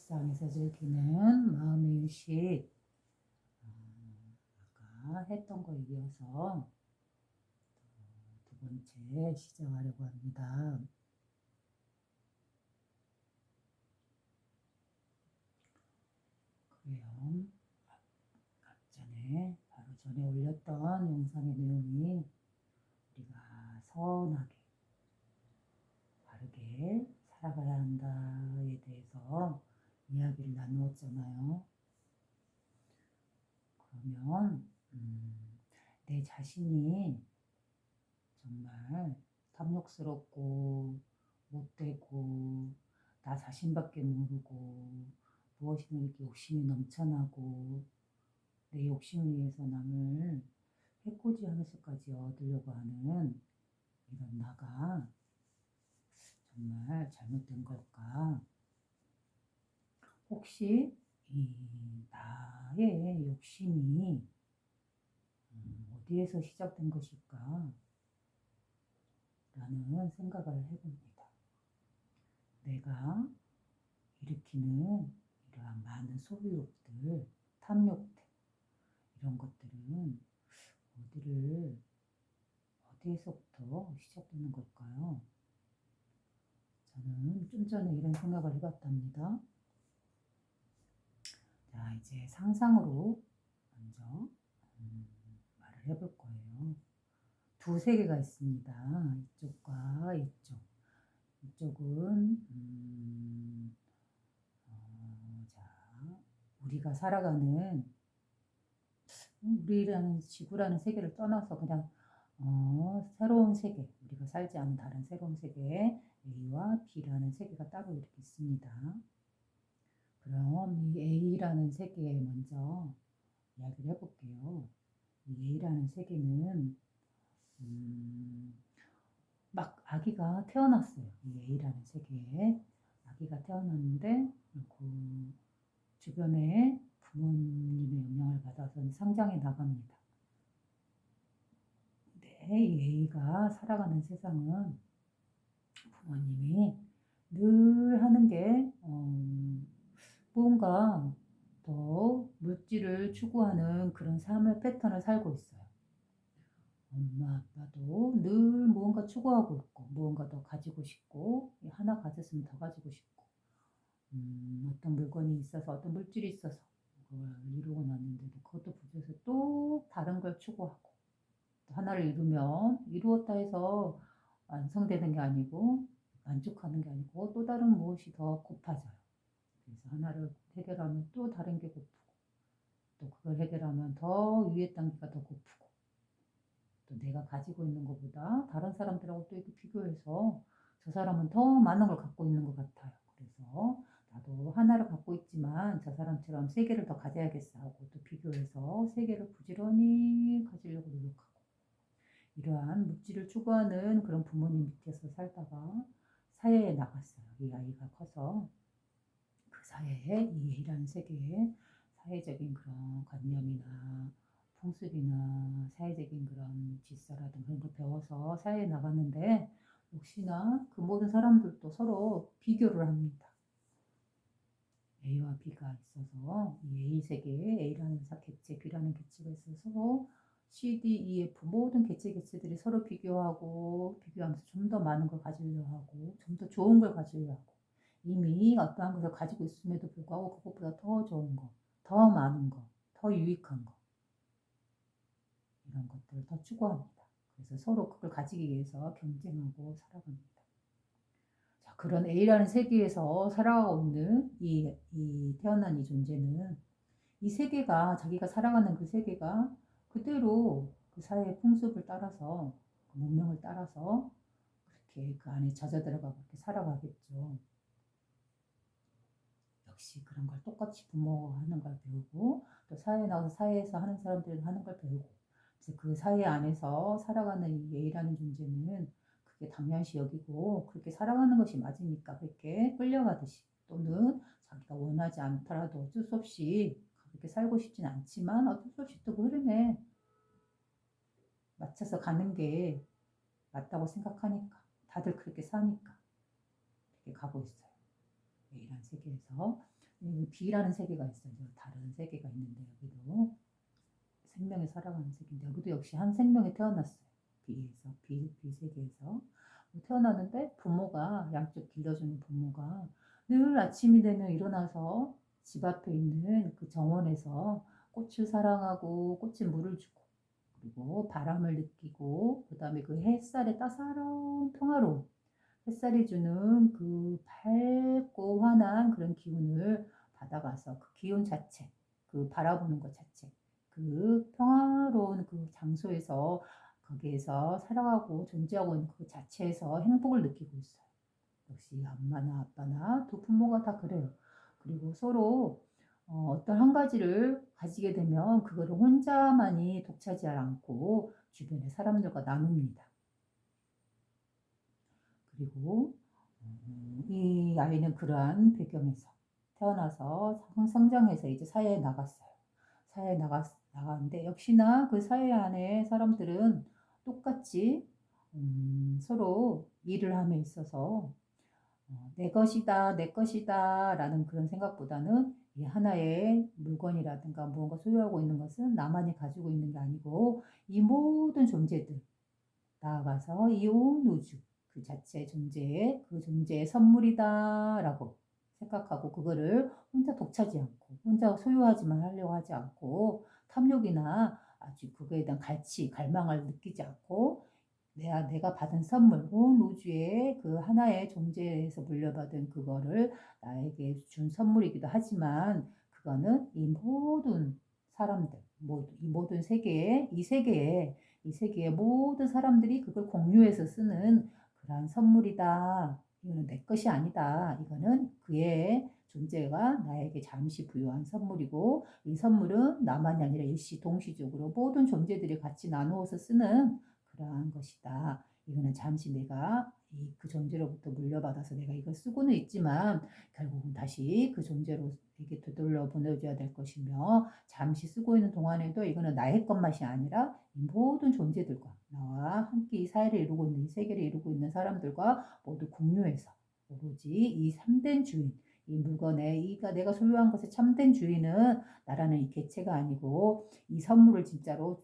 일상에서 즐기는 마음의 휴식. 아까 했던 거에 이어서 두 번째 시작하려고 합니다. 그래요. 바로 전에 올렸던 영상의 내용이 우리가 선하게, 바르게 살아가야 한다에 대해서 이야기를 나누었잖아요. 그러면 내 자신이 정말 탐욕스럽고 못되고 나 자신밖에 모르고 무엇이든 이렇게 욕심이 넘쳐나고 내 욕심을 위해서 남을 해코지하는 수까지 얻으려고 하는 이런 나가 정말 잘못된 걸까? 혹시 이 나의 욕심이 어디에서 시작된 것일까? 라는 생각을 해봅니다. 내가 일으키는 이러한 많은 소유욕들, 탐욕들, 이런 것들은 어디에서부터 시작되는 걸까요? 저는 좀 전에 이런 생각을 해봤답니다. 자, 이제 상상으로 먼저 말을 해볼 거예요. 두 세계가 있습니다. 이쪽과 이쪽. 이쪽은 자, 우리가 살아가는 우리라는 지구라는 세계를 떠나서 그냥 새로운 세계, 우리가 살지 않은 다른 새로운 세계, A와 B라는 세계가 따로 이렇게 있습니다. 그럼 이 A라는 세계에 먼저 이야기를 해볼게요. 이 A라는 세계는 막 아기가 태어났어요. 이 A라는 세계에 아기가 태어났는데 그 주변에 부모님의 영향을 받아서 상장에 나갑니다. 근데 이 A가 살아가는 세상은 부모님이 늘 하는 게 뭔가 더 물질을 추구하는 그런 삶의 패턴을 살고 있어요. 엄마 아빠도 늘 무언가 추구하고 있고 무언가 더 가지고 싶고 하나 가졌으면 더 가지고 싶고 어떤 물건이 있어서 어떤 물질이 있어서 그걸 이루고 났는데도 그것도 부족해서 또 다른 걸 추구하고 또 하나를 이루면 이루었다 해서 완성되는 게 아니고 만족하는 게 아니고 또 다른 무엇이 더 고파져요. 그래서 하나를 해결하면 또 다른 게 고프고 또 그걸 해결하면 더 위에 단계가 더 고프고 또 내가 가지고 있는 것보다 다른 사람들하고 또 이렇게 비교해서 저 사람은 더 많은 걸 갖고 있는 것 같아요. 그래서 나도 하나를 갖고 있지만 저 사람처럼 세 개를 더 가져야겠어 하고 또 비교해서 세 개를 부지런히 가지려고 노력하고 이러한 물질을 추구하는 그런 부모님 밑에서 살다가 사회에 나갔어요. 이 아이가 커서 그 사회에 이 A라는 세계에 사회적인 그런 관념이나 풍습이나 사회적인 그런 질서라든 그런 걸 배워서 사회에 나갔는데 역시나 그 모든 사람들도 서로 비교를 합니다. A와 B가 있어서 이 A 세계에 A라는 개체, B라는 개체가 있어서 C, D, E, F 모든 개체들이 서로 비교하면서 좀 더 많은 걸 가지려 하고 좀 더 좋은 걸 가지려 하고 이미 어떠한 것을 가지고 있음에도 불구하고 그것보다 더 좋은 거, 더 많은 거, 더 유익한 거 이런 것들을 더 추구합니다. 그래서 서로 그걸 가지기 위해서 경쟁하고 살아갑니다. 자, 그런 A라는 세계에서 살아가고 있는 태어난 이 존재는 이 세계가 자기가 살아가는 그 세계가 그대로 그 사회의 풍습을 따라서 그 문명을 따라서 그렇게 그 안에 젖어들어가 그렇게 살아가겠죠. 역시 그런 걸 똑같이 부모가 하는 걸 배우고 또 사회에 나와서 사회에서 하는 사람들은 하는 걸 배우고 그래서 그 사회 안에서 살아가는 이 A라는 존재는 그게 당연시 여기고 그렇게 살아가는 것이 맞으니까 그렇게 끌려가듯이 또는 자기가 원하지 않더라도 어쩔 수 없이 그렇게 살고 싶진 않지만 어쩔 수 없이 또 그 흐름에 맞춰서 가는 게 맞다고 생각하니까 다들 그렇게 사니까 그렇게 가고 있어요. A라는 세계에서. 이 비라는 세계가 있어요. 다른 세계가 있는데 여기도 생명이 살아가는 세계인데 여기도 역시 한 생명이 태어났어요. 비에서 비 세계에서 태어나는데 부모가 양쪽 길러주는 부모가 늘 아침이 되면 일어나서 집 앞에 있는 그 정원에서 꽃을 사랑하고 꽃에 물을 주고 그리고 바람을 느끼고 그다음에 그 햇살의 따사로운 평화로움 햇살이 주는 그 밝고 환한 그런 기운을 받아가서 그 기운 자체, 그 바라보는 것 자체, 그 평화로운 그 장소에서 거기에서 살아가고 존재하고 있는 그 자체에서 행복을 느끼고 있어요. 역시 엄마나 아빠나 두 부모가 다 그래요. 그리고 서로 어떤 한 가지를 가지게 되면 그거를 혼자만이 독차지하지 않고 주변의 사람들과 나눕니다. 그리고 이 아이는 그러한 배경에서 태어나서 성장해서 이제 사회에 나갔어요. 사회에 나갔는데 역시나 그 사회 안에 사람들은 똑같이 서로 일을 함에 있어서 내 것이다, 내 것이다 라는 그런 생각보다는 이 하나의 물건이라든가 무언가 소유하고 있는 것은 나만이 가지고 있는 게 아니고 이 모든 존재들 나아가서 이 온 우주 그 자체 존재의 그 존재의 선물이다라고 생각하고 그거를 혼자 독차지 않고 혼자 소유하지만 하려고 하지 않고 탐욕이나 아주 그거에 대한 갈망을 느끼지 않고 내가 받은 선물, 온 우주의 그 하나의 존재에서 물려받은 그거를 나에게 준 선물이기도 하지만 그거는 이 모든 사람들, 이 모든 세계에, 이 세계의 모든 사람들이 그걸 공유해서 쓰는 그러한 선물이다. 이거는 내 것이 아니다. 이거는 그의 존재가 나에게 잠시 부여한 선물이고 이 선물은 나만이 아니라 일시 동시적으로 모든 존재들이 같이 나누어서 쓰는 그러한 것이다. 이거는 잠시 내가 그 존재로부터 물려받아서 내가 이걸 쓰고는 있지만 결국은 다시 그 존재로에게 되돌려 보내줘야 될 것이며 잠시 쓰고 있는 동안에도 이거는 나의 것만이 아니라 이 모든 존재들과 나와 함께 이 사회를 이루고 있는 이 세계를 이루고 있는 사람들과 모두 공유해서 오로지 이 참된 주인 이 물건의 내가 소유한 것의 참된 주인은 나라는 이 개체가 아니고 이 선물을 진짜로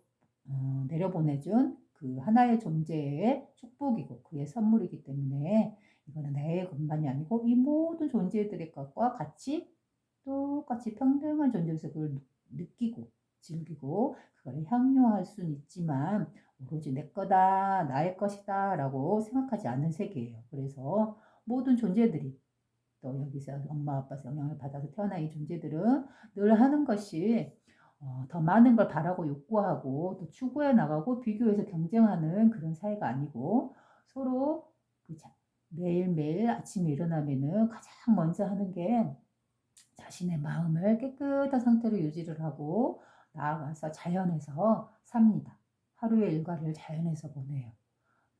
내려보내준 그 하나의 존재의 축복이고 그의 선물이기 때문에 이거는 내 것만이 아니고 이 모든 존재들의 것과 같이 똑같이 평등한 존재에서 그걸 느끼고 즐기고 그걸 향유할 수는 있지만 오로지 내 거다 나의 것이다 라고 생각하지 않는 세계예요. 그래서 모든 존재들이 또 여기서 엄마 아빠에서 영향을 받아서 태어난 이 존재들은 늘 하는 것이 더 많은 걸 바라고 욕구하고 또 추구해 나가고 비교해서 경쟁하는 그런 사회가 아니고 서로 그 매일매일 아침에 일어나면은 가장 먼저 하는 게 자신의 마음을 깨끗한 상태로 유지를 하고 나아가서 자연에서 삽니다. 하루의 일과를 자연에서 보내요.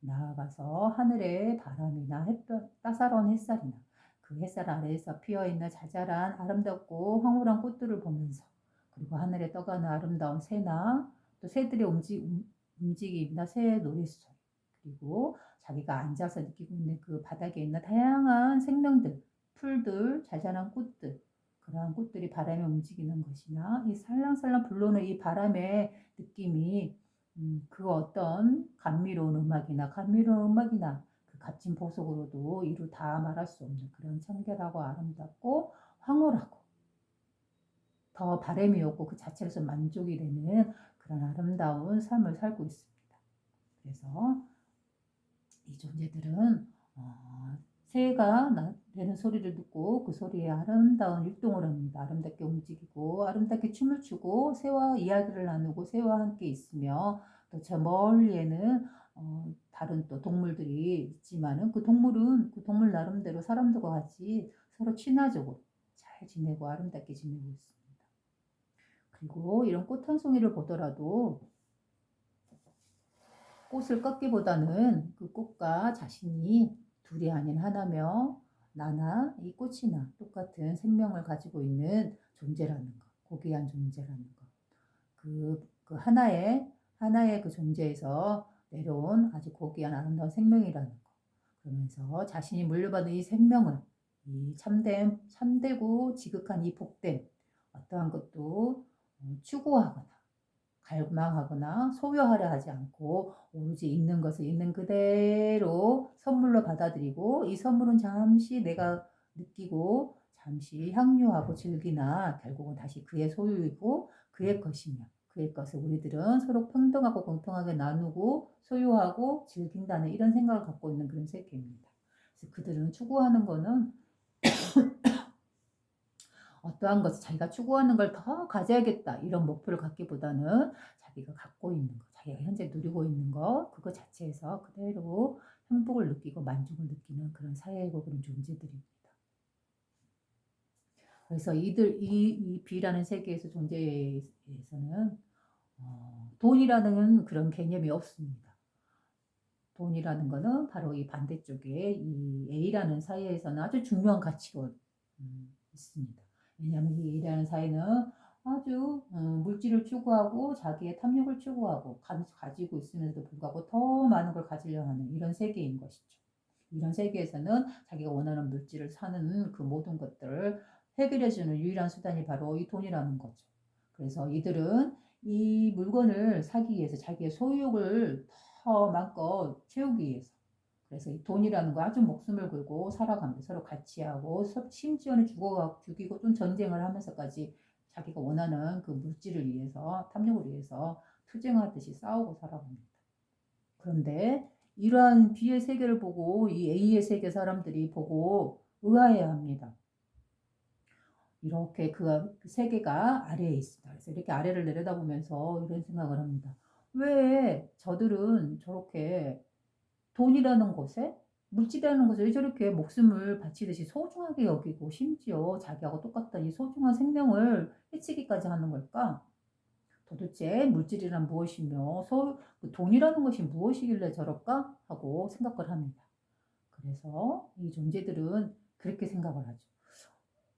나아가서 하늘의 바람이나 햇볕, 따사로운 햇살이나 그 햇살 아래에서 피어있는 자잘한 아름답고 황홀한 꽃들을 보면서 그리고 하늘에 떠가는 아름다운 새나 또 새들의 움직임이나 새의 노랫소리 그리고 자기가 앉아서 느끼고 있는 그 바닥에 있는 다양한 생명들, 풀들, 자잘한 꽃들 그러한 꽃들이 바람에 움직이는 것이나 이 살랑살랑 불러오는 이 바람의 느낌이 그 어떤 감미로운 음악이나 그 값진 보석으로도 이루 다 말할 수 없는 그런 청결하고 아름답고 황홀하고 더 바람이 없고 그 자체로서 만족이 되는 그런 아름다운 삶을 살고 있습니다. 그래서 이 존재들은 새가 내는 소리를 듣고 그 소리에 아름다운 율동을 합니다. 아름답게 움직이고 아름답게 춤을 추고 새와 이야기를 나누고 새와 함께 있으며 또 저 멀리에는 다른 또 동물들이 있지만은 그 동물은 그 동물 나름대로 사람들과 같이 서로 친화적으로 잘 지내고 아름답게 지내고 있습니다. 그리고 이런 꽃 한 송이를 보더라도 꽃을 꺾기보다는 그 꽃과 자신이 둘이 아닌 하나며 나나 이 꽃이나 똑같은 생명을 가지고 있는 존재라는 것, 고귀한 존재라는 것. 그 하나의 그 존재에서 내려온 아주 고귀한 아름다운 생명이라는 것. 그러면서 자신이 물려받은 이 생명을 이 참되고 지극한 이 복됨, 어떠한 것도 추구하거나 갈망하거나 소유하려 하지 않고 오로지 있는 것을 있는 그대로 선물로 받아들이고, 이 선물은 잠시 내가 느끼고 잠시 향유하고 즐기나 결국은 다시 그의 소유이고 그의 것이며, 그의 것을 우리들은 서로 평등하고 공평하게 나누고 소유하고 즐긴다는 이런 생각을 갖고 있는 그런 세계입니다. 그래서 그들은 추구하는 거는 어떠한 것을 자기가 추구하는 걸 더 가져야겠다 이런 목표를 갖기보다는 자기가 갖고 있는 것, 자기가 현재 누리고 있는 것, 그거 자체에서 그대로 행복을 느끼고 만족을 느끼는 그런 사회이고 그런 존재들입니다. 그래서 이 B라는 세계에서 존재에서는 돈이라는 그런 개념이 없습니다. 돈이라는 거는 바로 이 반대쪽에 이 A라는 사회에서는 아주 중요한 가치가 있습니다. 왜냐하면 이 A라는 사회는 아주 물질을 추구하고 자기의 탐욕을 추구하고 가지고 있으면서도 불구하고 더 많은 걸 가지려 하는 이런 세계인 것이죠. 이런 세계에서는 자기가 원하는 물질을 사는 그 모든 것들을 해결해주는 유일한 수단이 바로 이 돈이라는 거죠. 그래서 이들은 이 물건을 사기 위해서 자기의 소유욕을 더 마음껏 채우기 위해서, 그래서 이 돈이라는 거 아주 목숨을 걸고 살아갑니다. 서로 같이 하고 심지어는 죽이고 좀 전쟁을 하면서까지 자기가 원하는 그 물질을 위해서, 탐욕을 위해서 투쟁하듯이 싸우고 살아갑니다. 그런데 이러한 B의 세계를 보고 이 A의 세계 사람들이 보고 의아해합니다. 이렇게 그 세계가 아래에 있습니다. 그래서 이렇게 아래를 내려다보면서 이런 생각을 합니다. 왜 저들은 저렇게 돈이라는 것에, 물질이라는 것에 왜 저렇게 목숨을 바치듯이 소중하게 여기고 심지어 자기하고 똑같다 이 소중한 생명을 해치기까지 하는 걸까? 도대체 물질이란 무엇이며 그 돈이라는 것이 무엇이길래 저럴까? 하고 생각을 합니다. 그래서 이 존재들은 그렇게 생각을 하죠.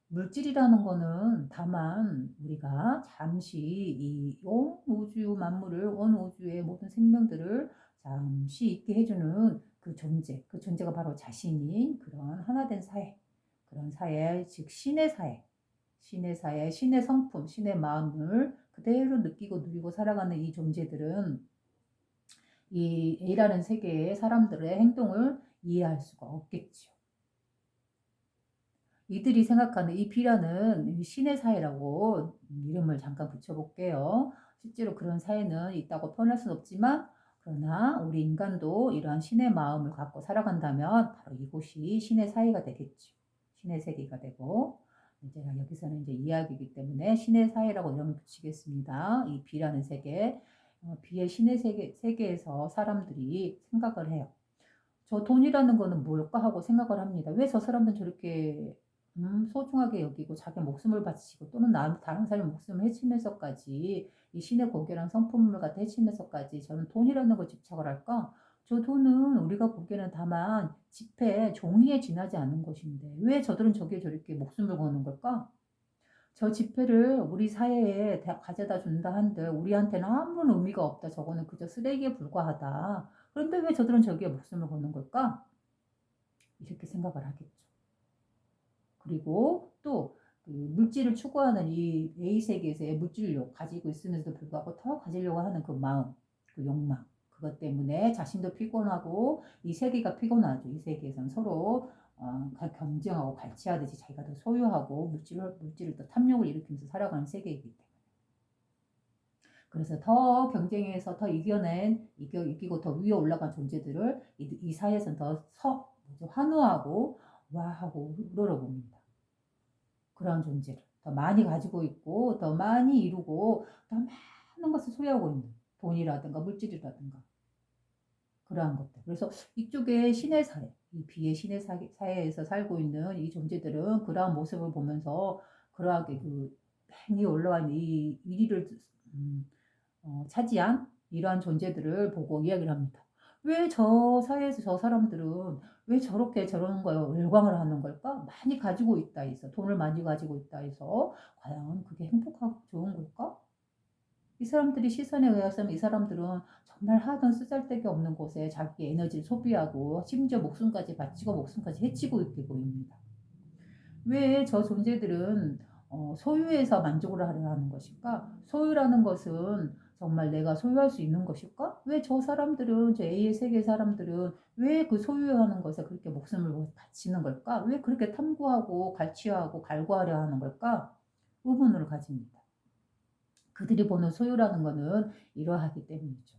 물질이라는 거는 다만 우리가 잠시 이 온 우주 만물을, 온 우주의 모든 생명들을 잠시 있게 해주는 그 존재가 바로 자신인 그런 하나된 사회, 그런 사회, 즉 신의 사회, 신의 성품, 신의 마음을 그대로 느끼고 누리고 살아가는 이 존재들은 이 A라는 세계의 사람들의 행동을 이해할 수가 없겠죠. 이들이 생각하는 이 B라는 신의 사회라고 이름을 잠깐 붙여볼게요. 실제로 그런 사회는 있다고 표현할 수는 없지만, 그러나 우리 인간도 이러한 신의 마음을 갖고 살아간다면 바로 이곳이 신의 사회가 되겠죠. 신의 세계가 되고, 제가 여기서는 이제 이야기이기 때문에 신의 사회라고 이름을 붙이겠습니다. 이 B라는 세계, B의 신의 세계에서 사람들이 생각을 해요. 저 돈이라는 거는 뭘까 하고 생각을 합니다. 왜 저 사람들은 저렇게 소중하게 여기고 자기 목숨을 바치고 또는 다른 사람의 목숨을 해치면서까지 이 신의 고결한 성품을 갖다 해치면서까지 저는 돈이라는 걸 집착을 할까? 저 돈은 우리가 보기에는 다만 지폐, 종이에 지나지 않는 것인데 왜 저들은 저기에 저렇게 목숨을 거는 걸까? 저 지폐를 우리 사회에 가져다 준다 한들 우리한테는 아무런 의미가 없다. 저거는 그저 쓰레기에 불과하다. 그런데 왜 저들은 저기에 목숨을 거는 걸까? 이렇게 생각을 하겠죠. 그리고 또 그 물질을 추구하는 이 A 세계에서의 물질욕 가지고 있으면서도 불구하고 더 가지려고 하는 그 마음, 그 욕망, 그것 때문에 자신도 피곤하고 이 세계가 피곤하죠. 이 세계에서는 서로 경쟁하고 갈취하듯이 자기가 더 소유하고 물질을 더 탐욕을 일으키면서 살아가는 세계이기 때문에. 그래서 더 경쟁해서 더 이기고 더 위에 올라간 존재들을 이 사회에서는 환호하고 와하고 우러러봅니다. 그런 존재를 더 많이 가지고 있고 더 많이 이루고 더 많은 것을 소유하고 있는 돈이라든가 물질이라든가 그러한 것들. 그래서 이쪽에 신의 사회, 이 비의 신의 사회에서 살고 있는 이 존재들은 그러한 모습을 보면서 그러하게 그 많이 올라와 있는 이 1위를 차지한 이러한 존재들을 보고 이야기를 합니다. 왜 저 사회에서 저 사람들은 왜 저렇게 저러는 거예요? 열광을 하는 걸까? 많이 가지고 있다 해서, 돈을 많이 가지고 있다 해서 과연 그게 행복하고 좋은 걸까? 이 사람들이 시선에 의해서는 이 사람들은 정말 하던 쓰잘데기 없는 곳에 자기 에너지를 소비하고 심지어 목숨까지 바치고 목숨까지 해치고 있게 보입니다. 왜 저 존재들은 소유해서 만족을 하려 하는 것일까? 소유라는 것은 정말 내가 소유할 수 있는 것일까? 왜 저 사람들은, 저 A의 세계 사람들은 왜 그 소유하는 것에 그렇게 목숨을 바치는 걸까? 왜 그렇게 탐구하고 갈취하고 갈구하려 하는 걸까? 의문을 가집니다. 그들이 보는 소유라는 것은 이러하기 때문이죠.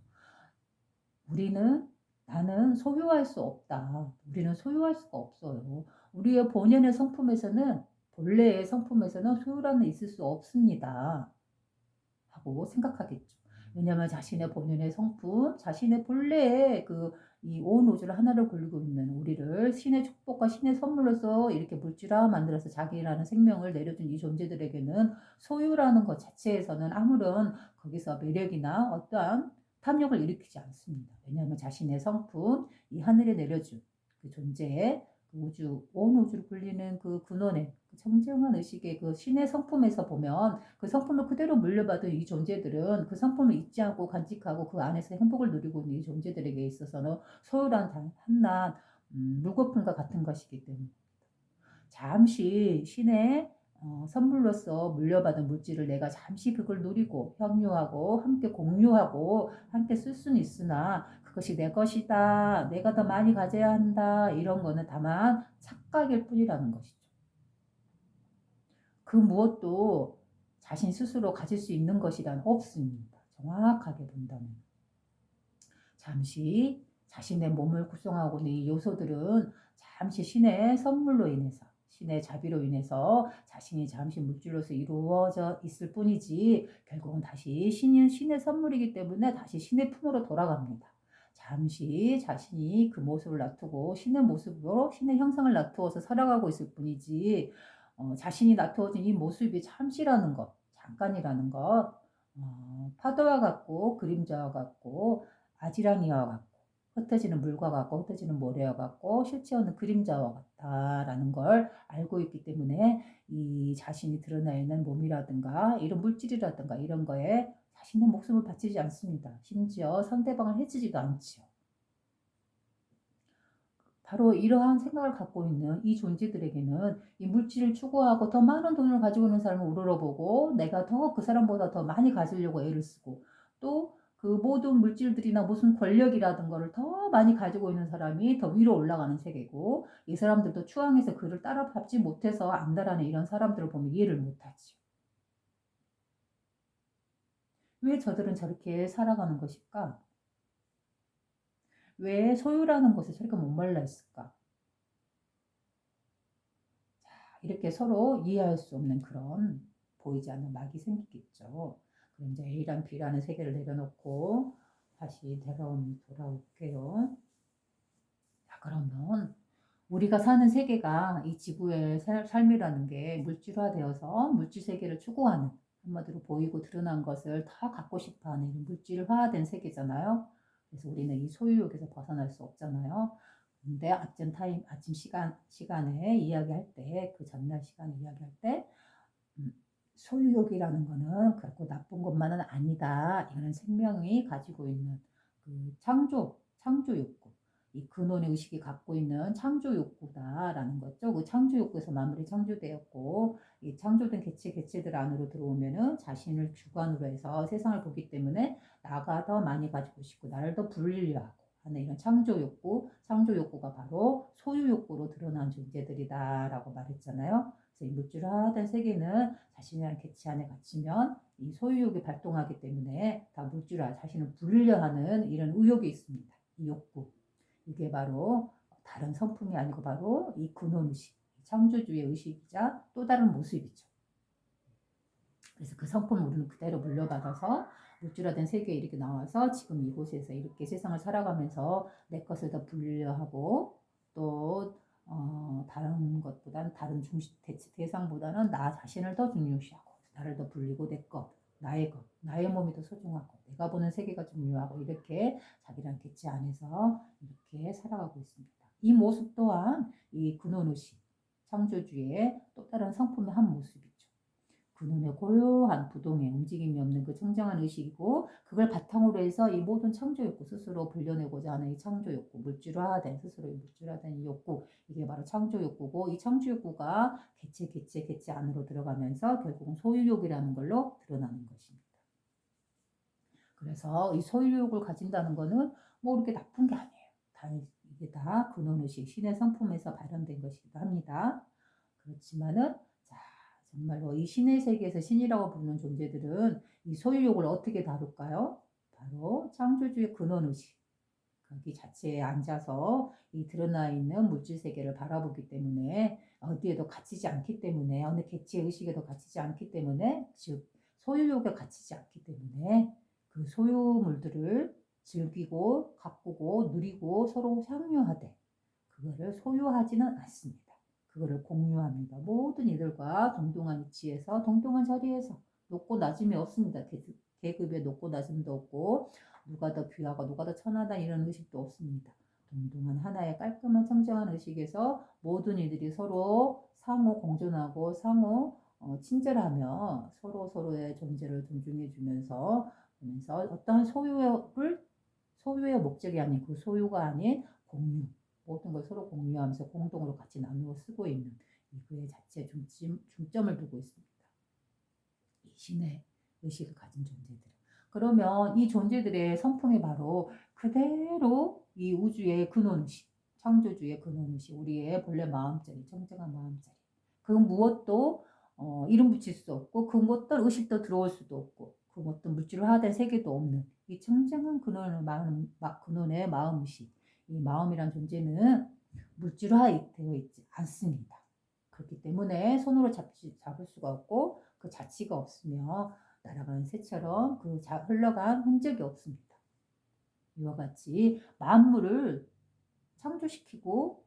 우리는 나는 소유할 수 없다. 우리는 소유할 수가 없어요. 우리의 본연의 성품에서는 본래의 성품에서는 소유라는 있을 수 없습니다. 하고 생각하겠죠. 왜냐하면 자신의 본연의 성품, 자신의 본래의 이 온 우주를 하나로 굴리고 있는 우리를 신의 축복과 신의 선물로서 이렇게 물질화 만들어서 자기라는 생명을 내려준 이 존재들에게는 소유라는 것 자체에서는 아무런 거기서 매력이나 어떠한 탐욕을 일으키지 않습니다. 왜냐하면 자신의 성품, 이 하늘에 내려준 그 존재의 우주, 온 우주를 굴리는 그 근원의 그 청정한 의식의 그 신의 성품에서 보면 그 성품을 그대로 물려받은 이 존재들은 그 성품을 잊지 않고 간직하고 그 안에서 행복을 누리고 있는 이 존재들에게 있어서는 소유란 단 한낱 물거품과 같은 것이기 때문에 잠시 신의 선물로서 물려받은 물질을 내가 잠시 그걸 누리고 향유하고 함께 공유하고 함께 쓸 수는 있으나 그것이 내 것이다. 내가 더 많이 가져야 한다. 이런 거는 다만 착각일 뿐이라는 것이죠. 그 무엇도 자신 스스로 가질 수 있는 것이란 없습니다. 정확하게 본다면. 잠시 자신의 몸을 구성하고 있는 이 요소들은 잠시 신의 선물로 인해서 신의 자비로 인해서 자신이 잠시 물질로서 이루어져 있을 뿐이지 결국은 다시 신의 선물이기 때문에 다시 신의 품으로 돌아갑니다. 잠시 자신이 그 모습을 놔두고 신의 모습으로 신의 형상을 놔두어서 살아가고 있을 뿐이지 자신이 놔두어진 이 모습이 잠시라는 것, 잠깐이라는 것, 파도와 같고 그림자와 같고 아지랑이와 같고 흩어지는 물과 같고 흩어지는 모래와 같고 실체 없는 그림자와 같다라는 걸 알고 있기 때문에 이 자신이 드러나 있는 몸이라든가 이런 물질이라든가 이런 거에 자신의 목숨을 바치지 않습니다. 심지어 상대방을 해치지도 않지요. 바로 이러한 생각을 갖고 있는 이 존재들에게는 이 물질을 추구하고 더 많은 돈을 가지고 있는 사람을 우러러보고 내가 더 그 사람보다 더 많이 가지려고 애를 쓰고 또 그 모든 물질들이나 무슨 권력이라든 거를 더 많이 가지고 있는 사람이 더 위로 올라가는 세계고 이 사람들도 추앙해서 그를 따라잡지 못해서 안달하는 이런 사람들을 보면 이해를 못하지. 왜 저들은 저렇게 살아가는 것일까? 왜 소유라는 것에 저렇게 목말라 있을까? 이렇게 서로 이해할 수 없는 그런 보이지 않는 막이 생기겠죠. 그럼 이제 A랑 B라는 세계를 내려놓고 다시 돌아올게요. 자, 그러면 우리가 사는 세계가 이 지구의 삶이라는 게 물질화되어서 물질 세계를 추구하는 한마디로 보이고 드러난 것을 다 갖고 싶어하는 이런 물질화된 세계잖아요. 그래서 우리는 이 소유욕에서 벗어날 수 없잖아요. 근데 아침 시간에 이야기할 때, 그 전날 시간에 이야기할 때, 음, 소유욕이라는 거는 그렇고 나쁜 것만은 아니다. 이거는 생명이 가지고 있는 그 창조 욕구. 이 근원의 의식이 갖고 있는 창조 욕구다라는 거죠. 그 창조 욕구에서 만물이 창조되었고, 이 창조된 개체들 안으로 들어오면은 자신을 주관으로 해서 세상을 보기 때문에 나가 더 많이 가지고 싶고, 나를 더 불리려하고 하는 이런 창조 욕구가 바로 소유 욕구로 드러난 존재들이다라고 말했잖아요. 그래서 이 물질화된 세계는 자신이라는 개체 안에 갇히면 이 소유욕이 발동하기 때문에 다 물질화, 자신을 불려하는 이런 의욕이 있습니다. 이 욕구. 이게 바로 다른 성품이 아니고 바로 이 근원의식, 창조주의 의식이자 또 다른 모습이죠. 그래서 그 성품을 우리는 그대로 물려받아서 물질화된 세계에 이렇게 나와서 지금 이곳에서 이렇게 세상을 살아가면서 내 것을 더 분류하고 또 다른 것보다는 다른 대상보다는 나 자신을 더 중요시하고 나를 더 불리고 내 것, 나의 몸이 더 소중하고 내가 보는 세계가 중요하고 이렇게 자기랑 개체 안에서 이렇게 살아가고 있습니다. 이 모습 또한 이 근원의식, 창조주의 또 다른 성품의 한 모습이죠. 근원의 고요한 부동의 움직임이 없는 그 청정한 의식이고, 그걸 바탕으로 해서 이 모든 창조욕구, 스스로 불려내고자 하는 이 창조욕구, 물질화된, 스스로의 물질화된 이 욕구, 이게 바로 창조욕구고, 이 창조욕구가 개체 안으로 들어가면서 결국은 소유욕이라는 걸로 드러나는 것입니다. 그래서 이 소유욕을 가진다는 거는 뭐 이렇게 나쁜 게 아니에요. 이게 다 근원의식, 신의 성품에서 발현된 것이기도 합니다. 그렇지만은, 자, 정말로 이 신의 세계에서 신이라고 부르는 존재들은 이 소유욕을 어떻게 다룰까요? 바로 창조주의 근원의식, 거기 자체에 앉아서 이 드러나 있는 물질 세계를 바라보기 때문에, 어디에도 갇히지 않기 때문에, 어느 개체 의식에도 갇히지 않기 때문에, 즉 소유욕에 갇히지 않기 때문에 그 소유물들을 즐기고 가꾸고 누리고 서로 향유하되, 그거를 소유하지는 않습니다. 그거를 공유합니다. 모든 이들과 동등한 위치에서, 동등한 자리에서, 높고 낮음이 없습니다. 계급의 높고 낮음도 없고, 누가 더 귀하고 누가 더 천하다 이런 의식도 없습니다. 동등한 하나의 깔끔한 청정한 의식에서 모든 이들이 서로 상호 공존하고 상호 친절하며 서로 서로의 존재를 존중해 주면서, 어떠한 소유의 목적이 아닌, 그 소유가 아닌 공유, 모든 걸 서로 공유하면서 공동으로 같이 나누어 쓰고 있는 이거의 자체에 중점을 두고 있습니다. 이 신의 의식을 가진 존재들. 그러면 이 존재들의 성품이 바로 그대로 이 우주의 근원의식, 창조주의 근원의식, 우리의 본래 마음자리, 청정한 마음자리. 그 무엇도 이름 붙일 수 없고, 그 어떤 의식도 들어올 수도 없고, 그 어떤 물질화된 세계도 없는 이 청정한 근원의 마음의식. 이 마음이란 존재는 물질화되어 있지 않습니다. 그렇기 때문에 손으로 잡을 수가 없고, 그 자치가 없으며 날아가는 새처럼 흘러간 흔적이 없습니다. 이와 같이 만물을 창조시키고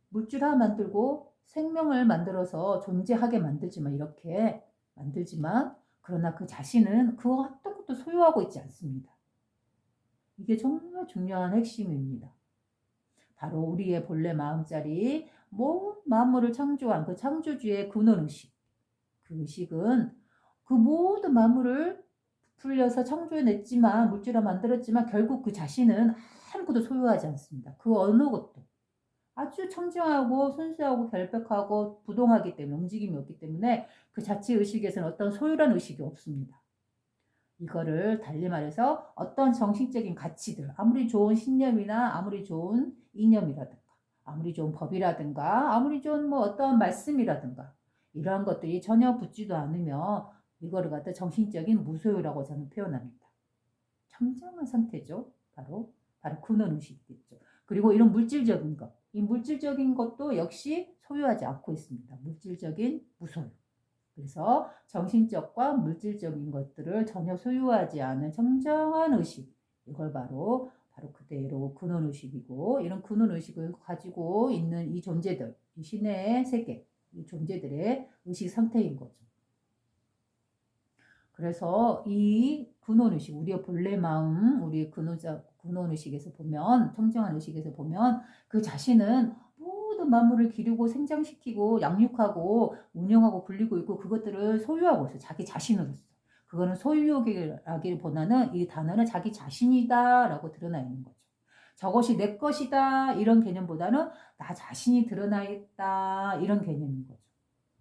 물질화 만들고 생명을 만들어서 존재하게 이렇게 만들지만, 그러나 그 자신은 그 어떤 것도 소유하고 있지 않습니다. 이게 정말 중요한 핵심입니다. 바로 우리의 본래 마음자리, 만물을 창조한 그 창조주의 근원의식, 그 의식은 그 모든 만물을 부풀려서 창조해냈지만, 물질화 만들었지만, 결국 그 자신은 아무것도 소유하지 않습니다. 그 어느 것도. 아주 청정하고 순수하고 결백하고 부동하기 때문에, 움직임이 없기 때문에 그 자체 의식에서는 어떤 소유란 의식이 없습니다. 이거를 달리 말해서 어떤 정신적인 가치들, 아무리 좋은 신념이나 아무리 좋은 이념이라든가, 아무리 좋은 법이라든가, 아무리 좋은 어떤 말씀이라든가, 이러한 것들이 전혀 붙지도 않으며 이거를 갖다 정신적인 무소유라고 저는 표현합니다. 청정한 상태죠. 바로 근원의식이겠죠. 그리고 이런 물질적인 것, 이 물질적인 것도 역시 소유하지 않고 있습니다. 물질적인 무소유. 그래서 정신적과 물질적인 것들을 전혀 소유하지 않은 청정한 의식, 이걸 바로 그대로 근원의식이고, 이런 근원의식을 가지고 있는 이 존재들, 이 신의 세계, 이 존재들의 의식 상태인 거죠. 그래서 이 근원의식, 우리의 본래 마음, 우리의 근원의식에서 보면, 청정한 의식에서 보면 그 자신은 모든 만물을 기르고 생장시키고 양육하고 운영하고 굴리고 있고, 그것들을 소유하고 있어요. 자기 자신으로서. 그거는 소유욕이라기보다는 이 단어는 자기 자신이다 라고 드러나 있는 거죠. 저것이 내 것이다 이런 개념보다는 나 자신이 드러나 있다 이런 개념인 거죠.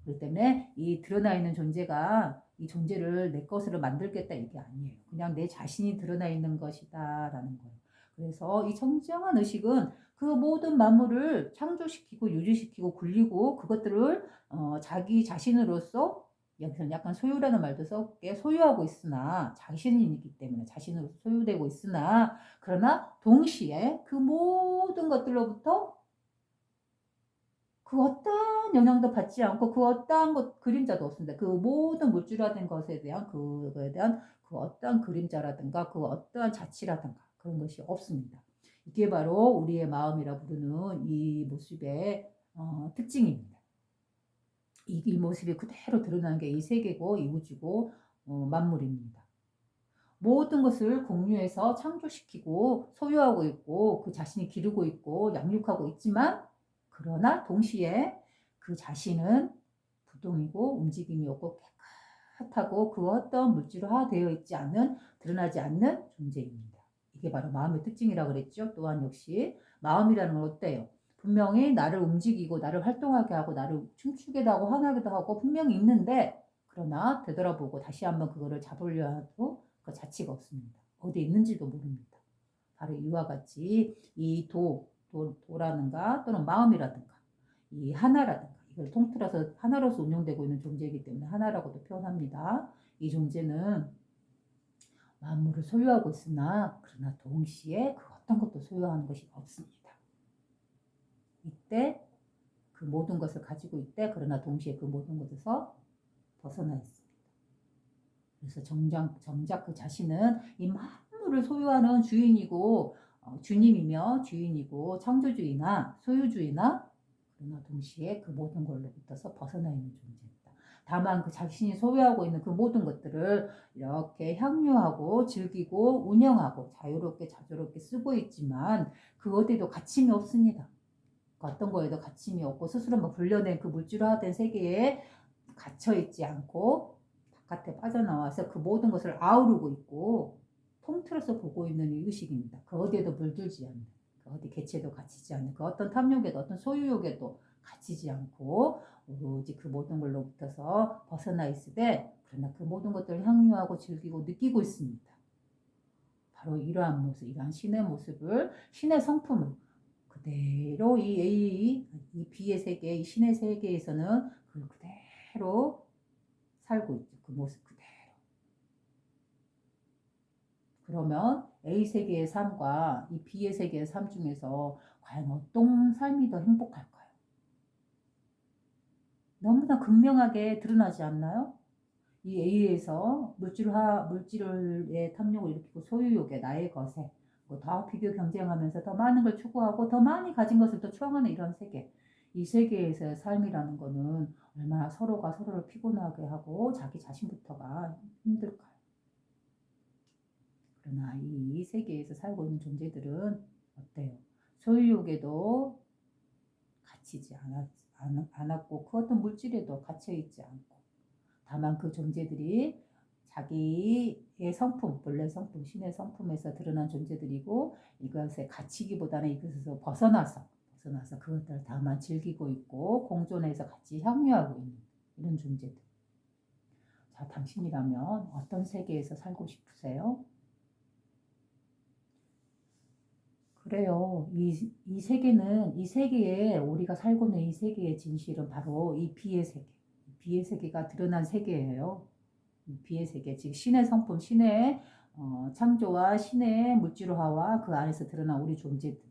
그렇기 때문에 이 드러나 있는 존재가 이 존재를 내 것으로 만들겠다 이게 아니에요. 그냥 내 자신이 드러나 있는 것이다 라는 거예요. 그래서 이 청정한 의식은 그 모든 만물을 창조시키고 유지시키고 굴리고, 그것들을 자기 자신으로서, 여기서는 약간 소유라는 말도 써볼게, 소유하고 있으나, 자신이기 때문에 자신으로서 소유되고 있으나, 그러나 동시에 그 모든 것들로부터 그 어떠한 영향도 받지 않고, 그 어떠한 그림자도 없습니다. 그 모든 물질화된 것에 대한 그거에 대한 그 어떠한 그림자라든가 그 어떠한 자치라든가 그런 것이 없습니다. 이게 바로 우리의 마음이라 부르는 이 모습의 특징입니다. 이 모습이 그대로 드러나는 게 이 세계고 이 우주고 만물입니다. 모든 것을 공유해서 창조시키고 소유하고 있고, 그 자신이 기르고 있고 양육하고 있지만, 그러나 동시에 그 자신은 부동이고 움직임이 없고 뚜렷하고 그 어떤 물질화되어 있지 않은, 드러나지 않는 존재입니다. 이게 바로 마음의 특징이라고 그랬죠. 또한 역시 마음이라는 건 어때요? 분명히 나를 움직이고 나를 활동하게 하고 나를 춤추게도 하고 화나기도 하고 분명히 있는데, 그러나 되돌아보고 다시 한번 그거를 잡으려 해도 그 자취가 없습니다. 어디에 있는지도 모릅니다. 바로 이와 같이 이 도라든가 또는 마음이라든가 이 하나라든가 이걸 통틀어서 하나로서 운영되고 있는 존재이기 때문에 하나라고도 표현합니다. 이 존재는 만물을 소유하고 있으나 그러나 동시에 그 어떤 것도 소유하는 것이 없습니다. 이때 그 모든 것을 가지고 있대, 그러나 동시에 그 모든 것에서 벗어나 있습니다. 그래서 정작 그 자신은 이 만물을 소유하는 주인이고 주님이며 주인이고 창조주의나 소유주의나 그러나 동시에 그 모든 걸로부터서 벗어나 있는 존재입니다. 다만 그 자신이 소유하고 있는 그 모든 것들을 이렇게 향유하고 즐기고 운영하고 자유롭게 자조롭게 쓰고 있지만 그 어디도 가침이 없습니다. 어떤 거에도 가침이 없고 스스로 막 불려낸 그 물질화된 세계에 갇혀 있지 않고 바깥에 빠져나와서 그 모든 것을 아우르고 있고 통틀어서 보고 있는 이 의식입니다. 그 어디에도 물들지 않는, 그 어디 개체도 갇히지 않는, 그 어떤 탐욕에도 어떤 소유욕에도 갇히지 않고 오로지 그 모든 걸로부터서 벗어나 있으되 그러나 그 모든 것들을 향유하고 즐기고 느끼고 있습니다. 바로 이러한 모습, 이러한 신의 모습을, 신의 성품을 그대로 이 비의 세계, 이 신의 세계에서는 그걸 그대로 살고 있죠. 그 모습 그대로. 그러면 A 세계의 삶과 이 B의 세계의 삶 중에서 과연 어떤 삶이 더 행복할까요? 너무나 극명하게 드러나지 않나요? 이 A에서 물질의 탐욕을 일으키고 소유욕에 나의 것에 더 비교 경쟁하면서 더 많은 걸 추구하고 더 많이 가진 것을 더 추앙하는 이런 세계. 이 세계에서의 삶이라는 거는 얼마나 서로가 서로를 피곤하게 하고 자기 자신부터가 힘들까요? 그러나 이 세계에서 살고 있는 존재들은 어때요? 소유욕에도 갇히지 않았고 그 어떤 물질에도 갇혀있지 않고 다만 그 존재들이 자기의 성품, 본래 성품, 신의 성품에서 드러난 존재들이고 이것에 갇히기보다는 이것에서 벗어나서 그것들을 다만 즐기고 있고 공존해서 같이 향유하고 있는 이런 존재들. 자, 당신이라면 어떤 세계에서 살고 싶으세요? 그래요. 이 세계는, 이 세계에, 우리가 살고 있는 이 세계의 진실은 바로 이 비의 세계. 비의 세계가 드러난 세계예요. 이 비의 세계, 즉 신의 성품, 신의 창조와 신의 물질화와 그 안에서 드러난 우리 존재들.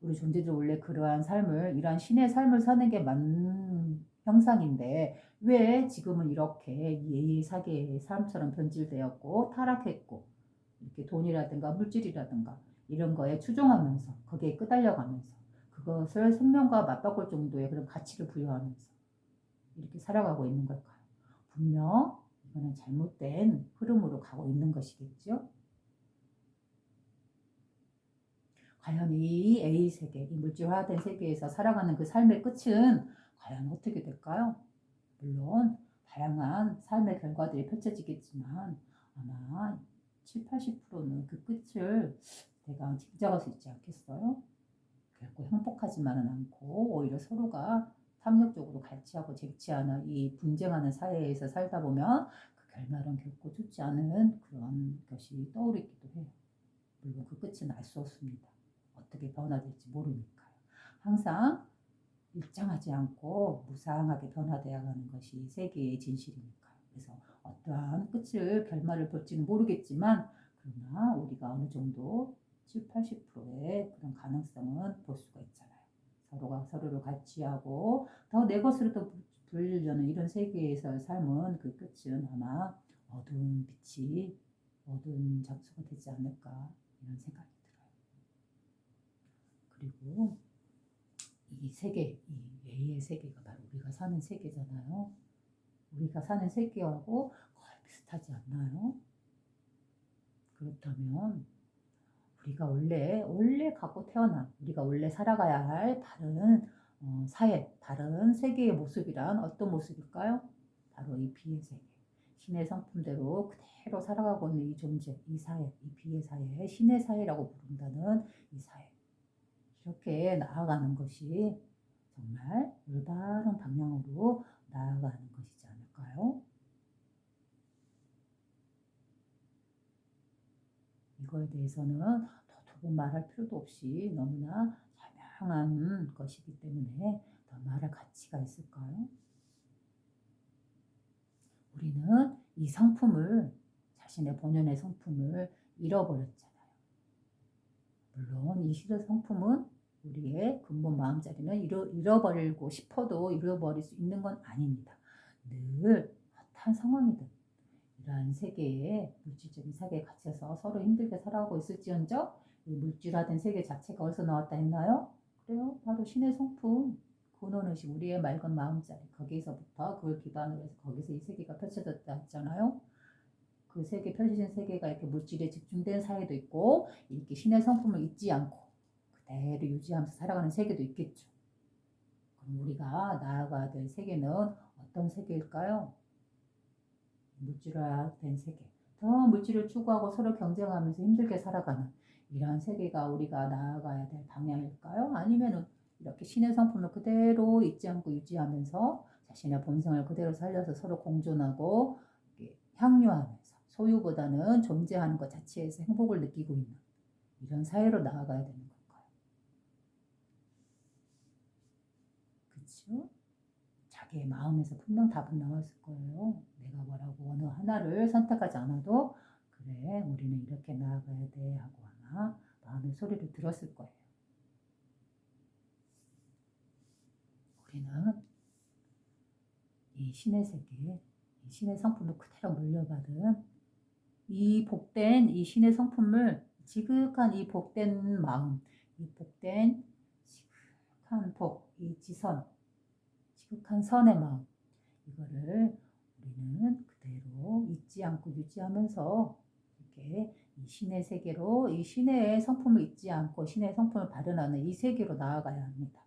우리 존재들 원래 그러한 삶을, 이러한 신의 삶을 사는 게 맞는 형상인데 왜 지금은 이렇게 이 사계의 삶처럼 변질되었고 타락했고 이렇게 돈이라든가 물질이라든가 이런 거에 추종하면서 거기에 끄달려가면서 그것을 생명과 맞바꿀 정도의 그런 가치를 부여하면서 이렇게 살아가고 있는 걸까요? 분명 이거는 잘못된 흐름으로 가고 있는 것이겠죠. 과연 이 A 세계, 이 물질화된 세계에서 살아가는 그 삶의 끝은 과연 어떻게 될까요? 물론 다양한 삶의 결과들이 펼쳐지겠지만 아마 7, 80%는 그 끝을 대강 짐작할 수 있지 않겠어요? 결코 행복하지만은 않고 오히려 서로가 탐욕적으로 갈취하고 쟁취하는 이 분쟁하는 사회에서 살다 보면 그 결말은 결코 좋지 않은 그런 것이 떠오르기도 해요. 물론 그 끝은 알 수 없습니다. 어떻게 변화될지 모르니까요. 항상 일정하지 않고 무상하게 변화되어 가는 것이 세계의 진실이니까요. 그래서 어떠한 끝을 결말을 볼지는 모르겠지만 그러나 우리가 어느 정도 7, 80%의 그런 가능성은 볼 수가 있잖아요. 서로가 서로를 같이하고 더 내 것으로 더 불리려는 이런 세계에서의 삶은 그 끝은 아마 어두운 빛이 어두운 장소가 되지 않을까 이런 생각이 들어요. 그리고 이 세계, 이 A의 세계가 바로 우리가 사는 세계잖아요. 우리가 사는 세계하고 거의 비슷하지 않나요? 그렇다면 우리가 원래 갖고 태어난 우리가 원래 살아가야 할 바른 사회, 바른 세계의 모습이란 어떤 모습일까요? 바로 이 비의 세계, 신의 성품대로 그대로 살아가고 있는 이 존재, 이 사회, 이 비의 사회, 신의 사회라고 부른다는 이 사회. 이렇게 나아가는 것이 정말 올바른 방향으로 나아가는 것이지 않을까요? 이거에 대해서는 더 두 번 말할 필요도 없이 너무나 자명한 것이기 때문에 더 말할 가치가 있을까요? 우리는 이 성품을, 자신의 본연의 성품을 잃어버렸잖아요. 물론 이 시대 성품은 우리의 근본 마음자리는 잃어버리고 싶어도 잃어버릴 수 있는 건 아닙니다. 늘 어떠한 상황이든 이러한 세계에, 물질적인 세계에 갇혀서 서로 힘들게 살아가고 있을지언정 이 물질화된 세계 자체가 어디서 나왔다 했나요? 그래요. 바로 신의 성품, 근원의식, 우리의 맑은 마음자리, 거기서부터 그걸 기반으로 해서 거기서 이 세계가 펼쳐졌다 했잖아요. 그 세계, 펼쳐진 세계가 이렇게 물질에 집중된 사회도 있고, 이렇게 신의 성품을 잊지 않고 그대로 유지하면서 살아가는 세계도 있겠죠. 그럼 우리가 나아가야 될 세계는 어떤 세계일까요? 물질화된 세계. 더 물질을 추구하고 서로 경쟁하면서 힘들게 살아가는 이러한 세계가 우리가 나아가야 될 방향일까요? 아니면은 이렇게 신의 성품을 그대로 잊지 않고 유지하면서 자신의 본성을 그대로 살려서 서로 공존하고 향유하면서 소유보다는 존재하는 것 자체에서 행복을 느끼고 있는 이런 사회로 나아가야 되는 걸까요? 그렇죠? 자기의 마음에서 분명 답은 나왔을 거예요. 내가 뭐라고 어느 하나를 선택하지 않아도 그래, 우리는 이렇게 나아가야 돼 하고 하나 마음의 소리를 들었을 거예요. 우리는 이 신의 세계, 이 신의 성품을 그대로 물려받은 이 복된 이 신의 성품을, 지극한 이 복된 마음, 이 복된 지극한 복, 이 지선, 지극한 선의 마음, 이거를 우리는 그대로 잊지 않고 유지하면서 이렇게 이 신의 세계로, 이 신의 성품을 잊지 않고 신의 성품을 발현하는 이 세계로 나아가야 합니다.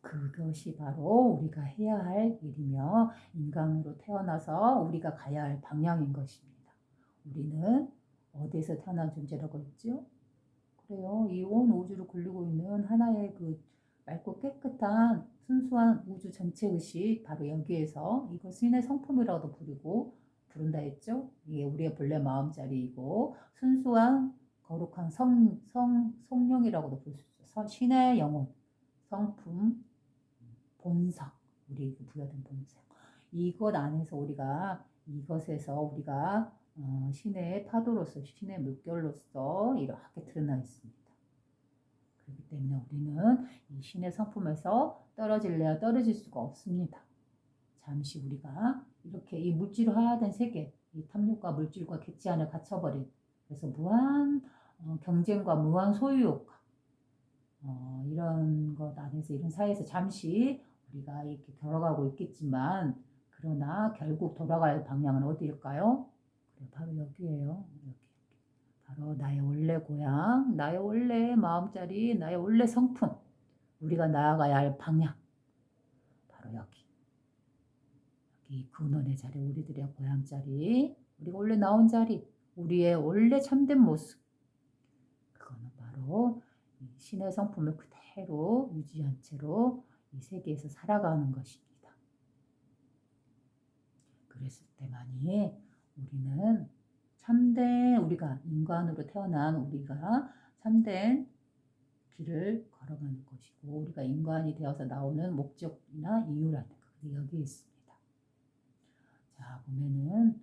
그것이 바로 우리가 해야 할 일이며 인간으로 태어나서 우리가 가야 할 방향인 것입니다. 우리는 어디에서 태어난 존재라고 했죠? 그래요. 이 온 우주를 굴리고 있는 하나의 그 맑고 깨끗한 순수한 우주 전체 의식, 바로 여기에서 이걸 신의 성품이라고도 부른다 했죠. 이게 우리의 본래 마음자리이고 순수한 거룩한 성령이라고도 부를 수 있어요. 신의 영혼, 성품, 본성, 우리에게 부여된 본성. 이것 안에서 우리가, 이것에서 우리가 신의 파도로서, 신의 물결로서 이렇게 드러나 있습니다. 그렇기 때문에 우리는 이 신의 성품에서 떨어질래야 떨어질 수가 없습니다. 잠시 우리가 이렇게 이 물질화된 세계, 이 탐욕과 물질과 객지 안에 갇혀버린, 그래서 무한 경쟁과 무한 소유욕, 이런 것 안에서, 이런 사회에서 잠시 우리가 이렇게 걸어가고 있겠지만, 그러나 결국 돌아갈 방향은 어디일까요? 그래, 바로 여기에요. 여기. 바로 나의 원래 고향, 나의 원래 마음자리, 나의 원래 성품, 우리가 나아가야 할 방향, 바로 여기. 여기 근원의 자리, 우리들의 고향 자리, 우리가 원래 나온 자리, 우리의 원래 참된 모습, 그거는 바로 신의 성품을 그대로 유지한 채로 이 세계에서 살아가는 것입니다. 그랬을 때만이 우리는 참된, 우리가 인간으로 태어난 우리가 참된 길을 걸어가는 것이고, 우리가 인간이 되어서 나오는 목적이나 이유라는 게 여기에 있습니다. 자, 보면은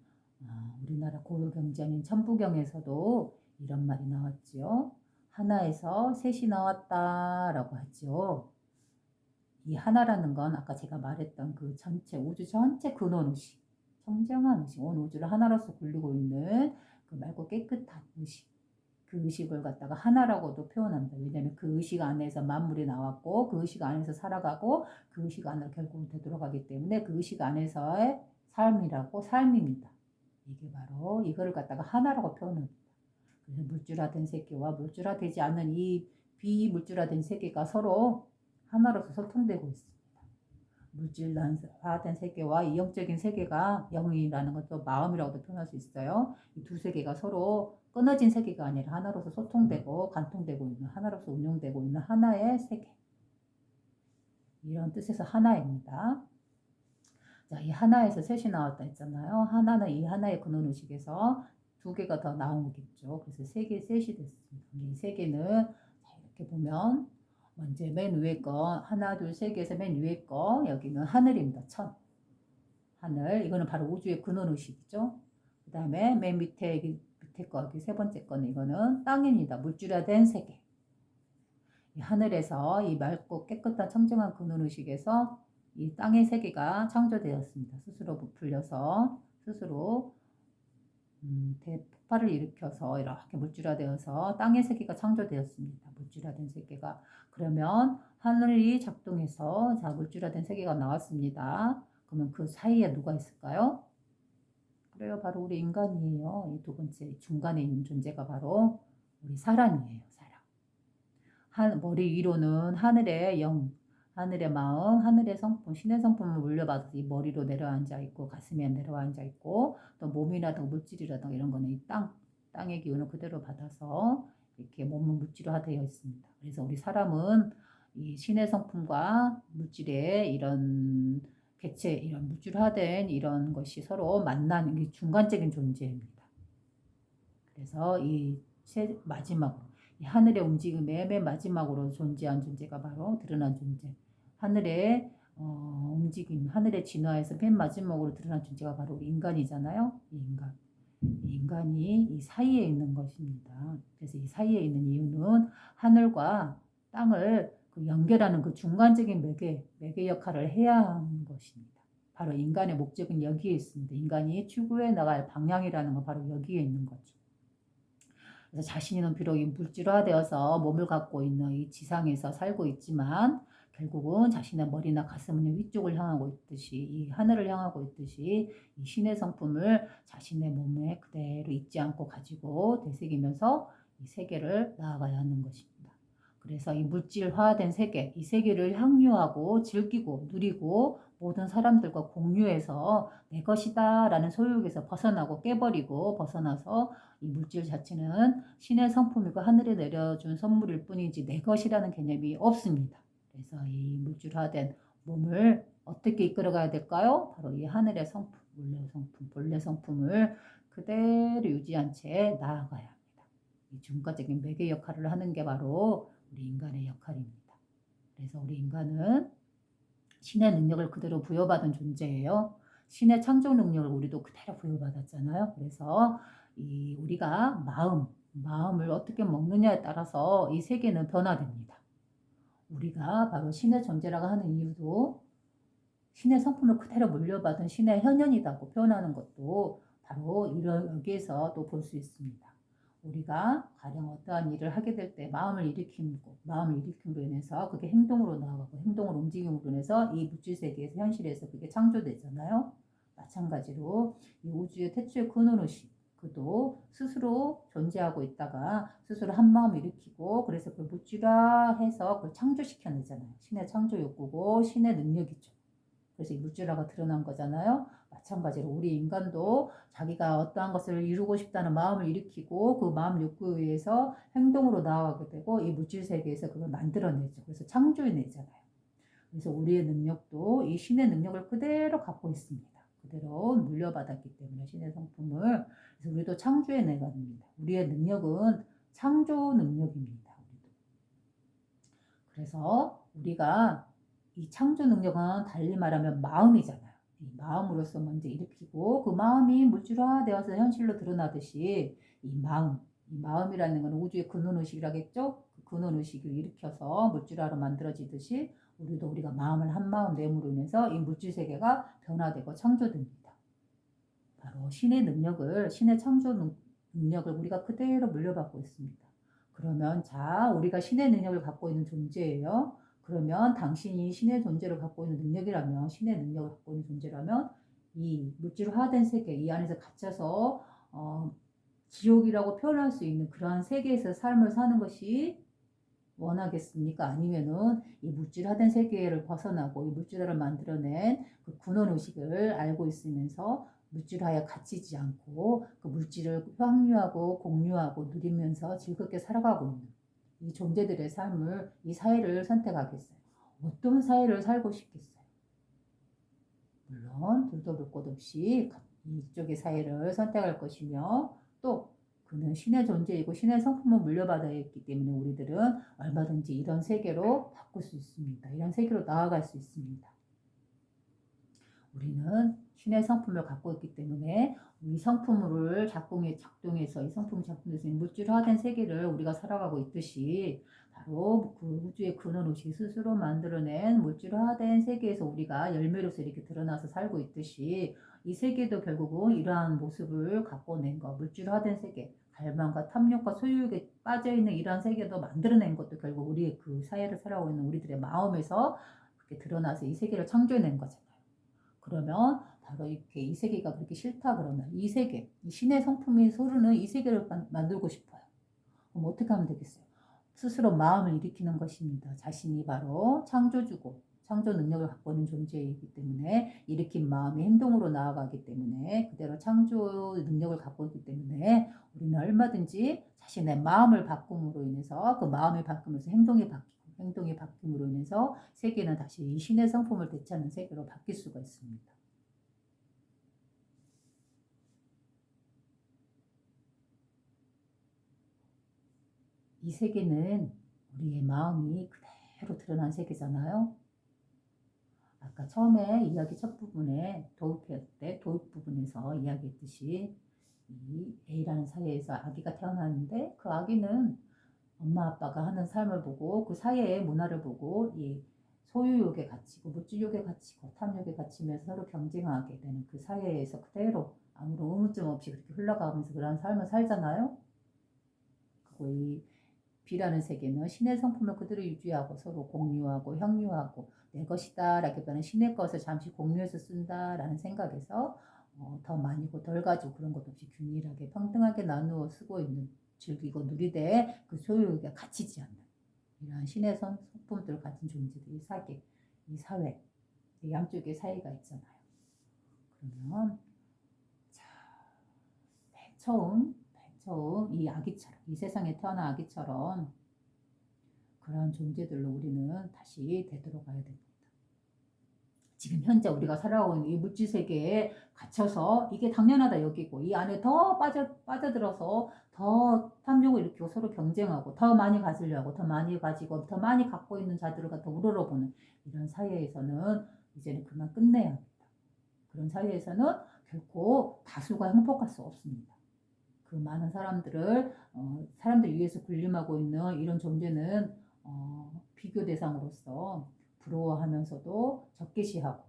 우리나라 고유 경전인 천부경에서도 이런 말이 나왔지요. 하나에서 셋이 나왔다라고 하죠. 이 하나라는 건 아까 제가 말했던 그 전체 우주 전체 근원 의식, 청정한 의식, 온 우주를 하나로서 굴리고 있는 그 맑고 깨끗한 의식, 그 의식을 갖다가 하나라고도 표현합니다. 왜냐하면 그 의식 안에서 만물이 나왔고 그 의식 안에서 살아가고 그 의식 안으로 결국은 되돌아가기 때문에 그 의식 안에서의 삶이라고, 삶입니다. 이게 바로 이거를 갖다가 하나라고 표현합니다. 그래서 물질화된 세계와 물질화되지 않는 이 비물질화된 세계가 서로 하나로서 소통되고 있습니다. 물질화된 세계와 이 영적인 세계가, 영이라는 것도 마음이라고도 표현할 수 있어요. 이 두 세계가 서로 끊어진 세계가 아니라 하나로서 소통되고 관통되고 있는, 하나로서 운용되고 있는 하나의 세계, 이런 뜻에서 하나입니다. 자, 이 하나에서 셋이 나왔다 했잖아요. 하나는 이 하나의 근원의식에서 두 개가 더 나오겠죠. 그래서 세 개, 셋이 됐습니다. 이 세 개는 자, 이렇게 보면 먼저 맨 위에 거, 하나, 둘, 세 개에서 맨 위에 거, 여기는 하늘입니다. 천. 하늘. 이거는 바로 우주의 근원의식이죠. 그 다음에 맨 밑에 거, 여기 세 번째 거는 이거는 땅입니다. 물질화된 세계. 이 하늘에서 이 맑고 깨끗한 청정한 근원의식에서 이 땅의 세계가 창조되었습니다. 스스로 부풀려서 스스로 대폭발을 일으켜서 이렇게 물질화되어서 땅의 세계가 창조되었습니다. 물질화된 세계가. 그러면 하늘이 작동해서 자, 물질화된 세계가 나왔습니다. 그러면 그 사이에 누가 있을까요? 그래요. 바로 우리 인간이에요. 이 두 번째 중간에 있는 존재가 바로 우리 사람이에요. 사람. 머리 위로는 하늘의 영, 하늘의 마음, 하늘의 성품, 신의 성품을 물려받아서 이 머리로 내려앉아 있고, 가슴에 내려앉아 있고, 또 몸이라든가 물질이라든가 이런 거는 이 땅의 기운을 그대로 받아서 이렇게 몸은 물질화되어 있습니다. 그래서 우리 사람은 이 신의 성품과 물질의 이런 개체, 이런 물질화된 이런 것이 서로 만나는 중간적인 존재입니다. 그래서 마지막 이 하늘의 움직임의 맨 마지막으로 존재한 존재가 바로 드러난 존재. 하늘의 움직임, 하늘의 진화에서 맨 마지막으로 드러난 존재가 바로 우리 인간이잖아요. 이 인간. 이 인간이 이 사이에 있는 것입니다. 그래서 이 사이에 있는 이유는 하늘과 땅을 연결하는 그 중간적인 매개 역할을 해야 하는 것입니다. 바로 인간의 목적은 여기에 있습니다. 인간이 추구해 나갈 방향이라는 건 바로 여기에 있는 거죠. 그래서 자신은 비록 이 물질화되어서 몸을 갖고 있는 이 지상에서 살고 있지만 결국은 자신의 머리나 가슴은 위쪽을 향하고 있듯이, 이 하늘을 향하고 있듯이 이 신의 성품을 자신의 몸에 그대로 잊지 않고 가지고 되새기면서 이 세계를 나아가야 하는 것입니다. 그래서 이 물질화된 세계, 이 세계를 향유하고 즐기고 누리고 모든 사람들과 공유해서 내 것이다 라는 소유욕에서 벗어나고 깨버리고 벗어나서 이 물질 자체는 신의 성품이고 하늘에 내려준 선물일 뿐이지 내 것이라는 개념이 없습니다. 그래서 이 물질화된 몸을 어떻게 이끌어가야 될까요? 바로 이 하늘의 성품, 본래 성품을 그대로 유지한 채 나아가야 합니다. 이 중간적인 매개 역할을 하는 게 바로 우리 인간의 역할입니다. 그래서 우리 인간은 신의 능력을 그대로 부여받은 존재예요. 신의 창조 능력을 우리도 그대로 부여받았잖아요. 그래서 우리가 마음을 어떻게 먹느냐에 따라서 이 세계는 변화됩니다. 우리가 바로 신의 존재라고 하는 이유도 신의 성품을 그대로 물려받은 신의 현현이라고 표현하는 것도 바로 여기에서 또 볼 수 있습니다. 우리가 가령 어떠한 일을 하게 될 때 마음을 일으킴으로 인해서 그게 행동으로 나아가고 행동으로 움직임으로 인해서 이 물질세계에서 현실에서 그게 창조되잖아요. 마찬가지로 이 우주의 태초의 근원의식, 그도 스스로 존재하고 있다가 스스로 한 마음 일으키고 그래서 그 물질화해서 그걸 창조시켜내잖아요. 신의 창조 욕구고 신의 능력이죠. 그래서 이 물질화가 드러난 거잖아요. 마찬가지로 우리 인간도 자기가 어떠한 것을 이루고 싶다는 마음을 일으키고 그 마음 욕구에 의해서 행동으로 나아가게 되고 이 물질 세계에서 그걸 만들어내죠. 그래서 창조해내잖아요. 그래서 우리의 능력도 이 신의 능력을 그대로 갖고 있습니다. 그대로 물려받았기 때문에 신의 성품을. 그래서 우리도 창조해내야 됩니다. 우리의 능력은 창조 능력입니다. 우리도. 그래서 우리가 이 창조 능력은 달리 말하면 마음이잖아요. 이 마음으로서 먼저 일으키고 그 마음이 물질화되어서 현실로 드러나듯이 이 마음이라는 건 우주의 근원의식이라겠죠? 그 근원의식을 일으켜서 물질화로 만들어지듯이 우리가 마음을 한 마음 내음으로 인해서 이 물질 세계가 변화되고 창조됩니다. 바로 신의 창조 능력을 우리가 그대로 물려받고 있습니다. 그러면 자, 우리가 신의 능력을 갖고 있는 존재예요. 그러면 당신이 신의 존재를 갖고 있는 능력이라면, 신의 능력을 갖고 있는 존재라면 이 물질화된 세계, 이 안에서 갇혀서 지옥이라고 표현할 수 있는 그러한 세계에서 삶을 사는 것이 원하겠습니까? 아니면은 이 물질화된 세계를 벗어나고 이 물질화를 만들어낸 그 근원 의식을 알고 있으면서 물질화에 갇히지 않고 그 물질을 향유하고 공유하고 누리면서 즐겁게 살아가고 있는 이 존재들의 삶을, 이 사회를 선택하겠어요? 어떤 사회를 살고 싶겠어요? 물론 둘도 볼 것 없이 이쪽의 사회를 선택할 것이며, 또 그는 신의 존재이고 신의 성품을 물려받아 있기 때문에 우리들은 얼마든지 이런 세계로 바꿀 수 있습니다. 이런 세계로 나아갈 수 있습니다. 우리는 신의 성품을 갖고 있기 때문에 이 성품을 작동해서 이 성품을 작동해서 물질화된 세계를 우리가 살아가고 있듯이, 바로 그 우주의 근원 의식이 스스로 만들어낸 물질화된 세계에서 우리가 열매로서 이렇게 드러나서 살고 있듯이, 이 세계도 결국은 이러한 모습을 갖고 낸 거, 물질화된 세계, 갈망과 탐욕과 소유욕에 빠져있는 이러한 세계도 만들어낸 것도 결국 우리의 그 사회를 살아가고 있는 우리들의 마음에서 그렇게 드러나서 이 세계를 창조해낸 거잖아요. 그러면 바로 이렇게 이 세계가 그렇게 싫다 그러면 이 세계, 이 신의 성품이 소르는 이 세계를 만들고 싶어요. 그럼 어떻게 하면 되겠어요? 스스로 마음을 일으키는 것입니다. 자신이 바로 창조주고 창조 능력을 갖고 있는 존재이기 때문에 일으킨 마음이 행동으로 나아가기 때문에, 그대로 창조 능력을 갖고 있기 때문에 우리는 얼마든지 자신의 마음을 바꿈으로 인해서 그 마음이 바뀌면서 행동이 바뀌고, 행동이 바뀜으로 인해서 세계는 다시 이 신의 성품을 되찾는 세계로 바뀔 수가 있습니다. 이 세계는 우리의 마음이 그대로 드러난 세계잖아요. 아까 처음에 이야기 첫 부분에 도입할 때 도입 부분에서 이야기했듯이 이 A라는 사회에서 아기가 태어났는데, 그 아기는 엄마 아빠가 하는 삶을 보고 그 사회의 문화를 보고 이 소유욕에 갇히고 물질욕에 갇히고 탐욕에 갇히면서 서로 경쟁하게 되는 그 사회에서 그대로 아무런 의무점 없이 그렇게 흘러가면서 그런 삶을 살잖아요. 그리고 이 B라는 세계는 신의 성품을 그대로 유지하고 서로 공유하고 향유하고 내 것이다 라기보다는 신의 것을 잠시 공유해서 쓴다라는 생각에서 더 많이고 덜 가지고 그런 것 없이 균일하게 평등하게 나누어 쓰고 있는, 즐기고 누리되 그 소유욕에 갇히지 않는 이러한 신의 성품들을 가진 존재들이 이 사회, 이 양쪽의 사이가 있잖아요. 그러면 자, 처음 이 아기처럼, 이 세상에 태어난 아기처럼 그러한 존재들로 우리는 다시 되돌아가야 됩니다. 지금 현재 우리가 살아가고 있는 이 물질 세계에 갇혀서 이게 당연하다 여기고, 이 안에 더 빠져들어서 더 탐욕을 일으키고 서로 경쟁하고 더 많이 가지려고, 더 많이 가지고 더 많이 갖고 있는 자들을 갖다 우러러보는 이런 사회에서는 이제는 그만 끝내야 합니다. 그런 사회에서는 결코 다수가 행복할 수 없습니다. 그 많은 사람들 위해서 군림하고 있는 이런 존재는 비교 대상으로서 부러워하면서도 적개시하고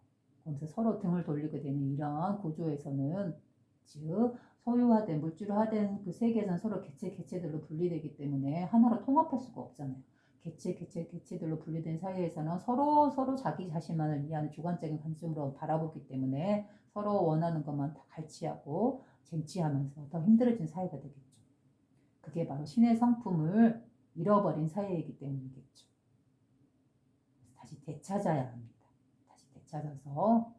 거기서 서로 등을 돌리게 되는 이러한 구조에서는, 즉 소유화된 물질화된 그 세계에서는 서로 개체들로 분리되기 때문에 하나로 통합할 수가 없잖아요. 개체들로 분리된 사회에서는 서로 자기 자신만을 위한 주관적인 관점으로 바라보기 때문에 서로 원하는 것만 다 갈취하고 쟁취하면서 더 힘들어진 사회가 되겠죠. 그게 바로 신의 성품을 잃어버린 사회이기 때문이겠죠. 다시 되찾아야 합니다. 다시 되찾아서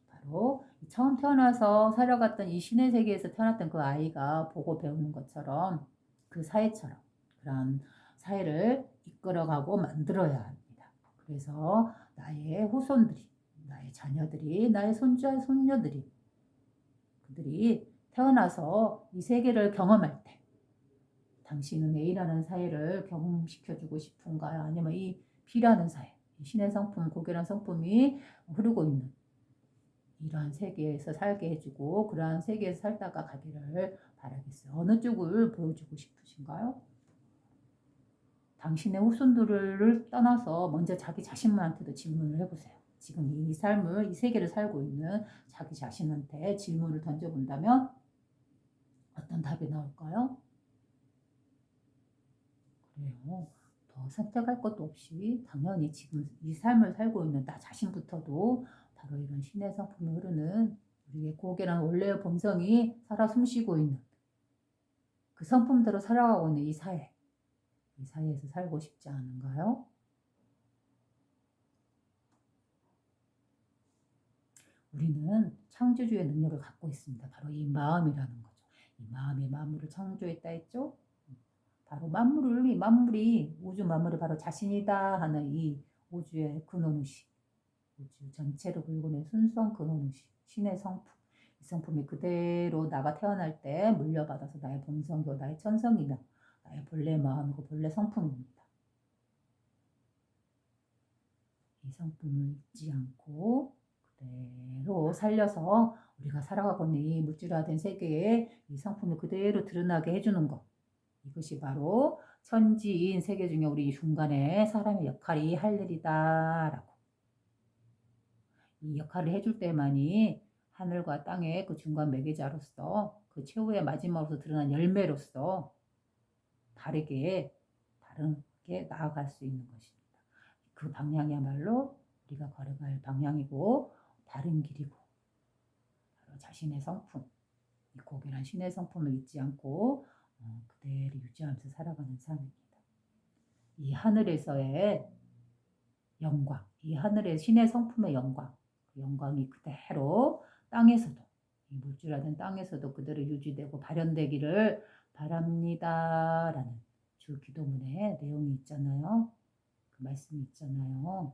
바로 처음 태어나서 살아갔던 이 신의 세계에서 태어났던 그 아이가 보고 배우는 것처럼 그 사회처럼 그런 사회를 이끌어가고 만들어야 합니다. 그래서 나의 후손들이, 나의 자녀들이, 나의 손녀들이, 그들이 태어나서 이 세계를 경험할 때 당신은 A라는 사회를 경험시켜주고 싶은가요? 아니면 이 B라는 사회, 신의 성품, 고결한 성품이 흐르고 있는 이러한 세계에서 살게 해주고 그러한 세계에서 살다가 가기를 바라겠어요. 어느 쪽을 보여주고 싶으신가요? 당신의 후손들을 떠나서 먼저 자기 자신한테도 질문을 해보세요. 지금 이 삶을, 이 세계를 살고 있는 자기 자신한테 질문을 던져본다면 어떤 답이 나올까요? 그래요. 더 선택할 것도 없이 당연히 지금 이 삶을 살고 있는 나 자신부터도 바로 이런 신의 성품이 흐르는 우리의 고결한 원래의 본성이 살아 숨쉬고 있는 그 성품대로 살아가고 있는 이 사회, 이 사이에서 살고 싶지 않은가요? 우리는 창조주의 능력을 갖고 있습니다. 바로 이 마음이라는 거죠. 이 마음이 만물을 창조했다 했죠? 바로 이 만물이, 우주 만물이 바로 자신이다 하는 이 우주의 근원의식, 우주 전체를 굴고는 순수한 근원의식, 신의 성품. 이 성품이 그대로 나가 태어날 때 물려받아서 나의 본성이고 나의 천성이며 나의 본래 마음이고 본래 성품입니다. 이 성품을 잊지 않고 그대로 살려서 우리가 살아가고 있는 이 물질화된 세계에 이 성품을 그대로 드러나게 해주는 것. 이것이 바로 천지인 세계 중에 우리 중간에 사람의 역할이 할 일이다라고. 이 역할을 해줄 때만이 하늘과 땅의 그 중간 매개자로서 그 최후의 마지막으로 드러난 열매로서 다르게 나아갈 수 있는 것입니다. 그 방향이야말로 우리가 걸어갈 방향이고 바른 길이고 바로 자신의 성품, 이 고결한 신의 성품을 잊지 않고 그대로 유지하면서 살아가는 삶입니다. 이 하늘에서의 영광, 이 하늘의 신의 성품의 영광, 그 영광이 그대로 땅에서도, 이 물질화된 땅에서도 그대로 유지되고 발현되기를 바랍니다라는 주 기도문의 내용이 있잖아요. 그 말씀이 있잖아요.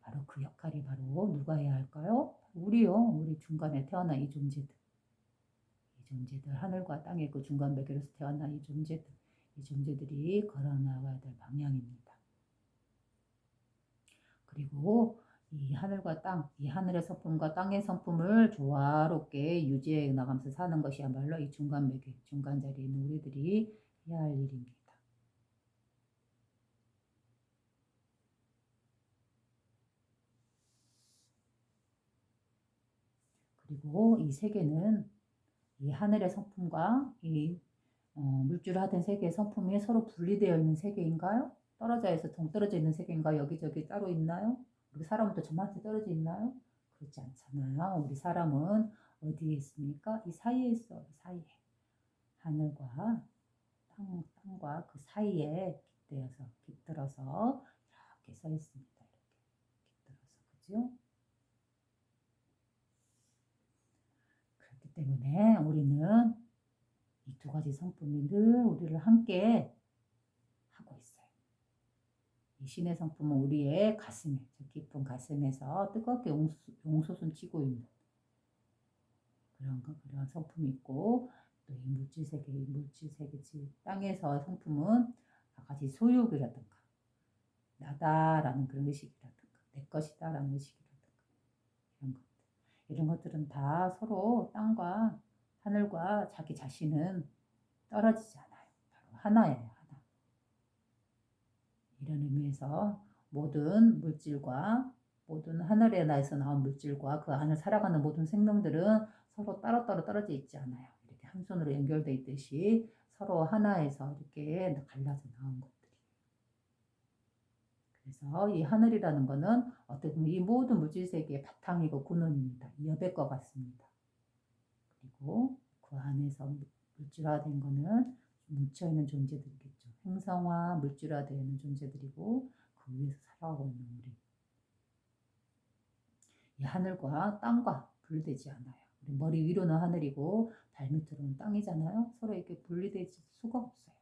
바로 그 역할이 바로 누가 해야 할까요? 우리요. 우리 중간에 태어난 이 존재들. 이 존재들, 하늘과 땅의 그 중간 매개로서 태어난 이 존재들. 이 존재들이 걸어나가야 될 방향입니다. 그리고 이 하늘과 땅, 이 하늘의 성품과 땅의 성품을 조화롭게 유지해 나가면서 사는 것이야말로 이 중간 매개, 중간 자리에 있는 우리들이 해야 할 일입니다. 그리고 이 세계는 이 하늘의 성품과 이 물질화된 세계의 성품이 서로 분리되어 있는 세계인가요? 떨어져 있어 동떨어져 있는 세계인가요? 여기저기 따로 있나요? 우리 사람은 또 저만치 떨어져 있나요? 그렇지 않잖아요. 우리 사람은 어디에 있습니까? 이 사이에 있어. 이 사이에. 하늘과 땅과 그 사이에 깃들어서 이렇게 서 있습니다. 이렇게 깃들어서. 그죠? 그렇기 때문에 우리는 이 두 가지 성품이 늘 우리를 함께 하고 있어요. 이 신의 성품은 우리의 가슴에, 저 깊은 가슴에서 뜨겁게 용솟음 치고 있는 그런 성품이 있고, 또 이 물질 세계, 땅에서 성품은 아가지 소유욕이라든가, 나다라는 그런 의식이라든가, 내 것이다라는 의식이라든가, 이런 것들은 다 서로 땅과 하늘과 자기 자신은 떨어지지 않아요. 바로 하나예요. 이런 의미에서 모든 하늘에 나에서 나온 물질과 그 안을 살아가는 모든 생명들은 서로 따로따로 떨어져 있지 않아요. 이렇게 한 손으로 연결되어 있듯이 서로 하나에서 이렇게 갈라져 나온 것들이. 그래서 이 하늘이라는 거는 어떻게 보면 이 모든 물질 세계의 바탕이고 근원입니다. 여백과 같습니다. 그리고 그 안에서 물질화된 거는 뭉쳐있는 존재들이겠죠. 행성화, 물질화되는 존재들이고 그 위에서 살아가고 있는 우리. 이 하늘과 땅과 분리되지 않아요. 우리 머리 위로는 하늘이고 발 밑으로는 땅이잖아요. 서로 이렇게 분리될 수가 없어요.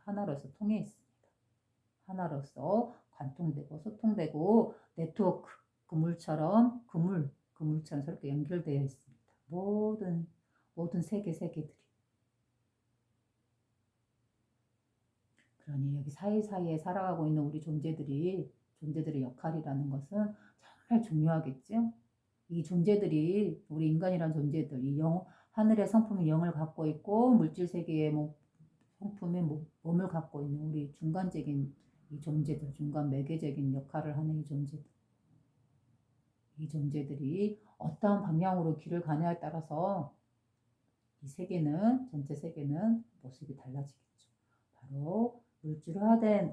하나로서 통해 있습니다. 하나로서 관통되고 소통되고 네트워크, 그물처럼 서로 연결되어 있습니다. 모든 세계들이. 그러니 여기 사이사이에 살아가고 있는 우리 존재들의 역할이라는 것은 정말 중요하겠죠? 이 존재들이, 우리 인간이란 존재들, 하늘의 성품이 영을 갖고 있고, 물질 세계의 성품이 몸을 갖고 있는 우리 중간적인 이 존재들, 중간 매개적인 역할을 하는 이 존재들이 어떠한 방향으로 길을 가냐에 따라서 전체 세계는 모습이 달라지겠죠. 바로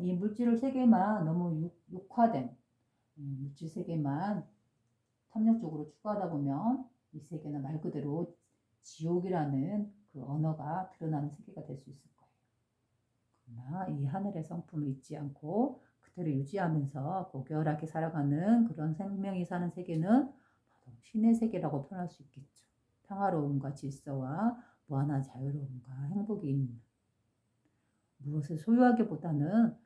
이 물질 세계만 너무 육화된 물질 세계만 탐욕적으로 추구하다 보면 이 세계는 말 그대로 지옥이라는 그 언어가 드러나는 세계가 될 수 있을 거예요. 그러나 이 하늘의 성품을 잊지 않고 그대로 유지하면서 고결하게 살아가는 그런 생명이 사는 세계는 바로 신의 세계라고 표현할 수 있겠죠. 평화로움과 질서와 무한한 자유로움과 행복이 있는, 무엇을 소유보다는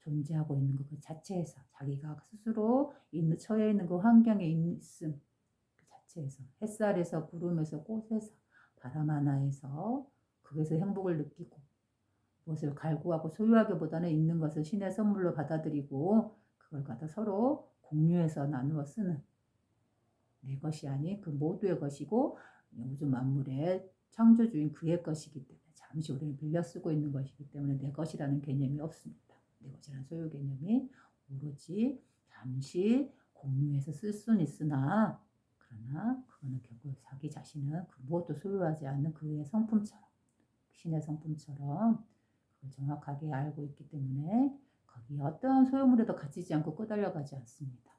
존재하고 있는 것 그 자체에서, 자기가 스스로 처해 있는 그 환경에 있음 그 자체에서, 햇살에서 구름에서 꽃에서 바람 하나에서 거기서 행복을 느끼고, 무엇을 갈구하고 소유하기보다는 있는 것을 신의 선물로 받아들이고 그걸 갖다 서로 공유해서 나누어 쓰는, 내 것이 아닌 그 모두의 것이고 우주 만물의 창조주인 그의 것이기 때문에 잠시 우리는 빌려 쓰고 있는 것이기 때문에 내 것이라는 개념이 없습니다. 내 것이라는 소유 개념이 오로지 잠시 공유해서 쓸 수는 있으나, 그러나 그거는 결국 자기 자신은 그 무엇도 소유하지 않는 그의 성품처럼, 신의 성품처럼 그걸 정확하게 알고 있기 때문에 거기에 어떠한 소유물에도 갇히지 않고 끄달려가지 않습니다.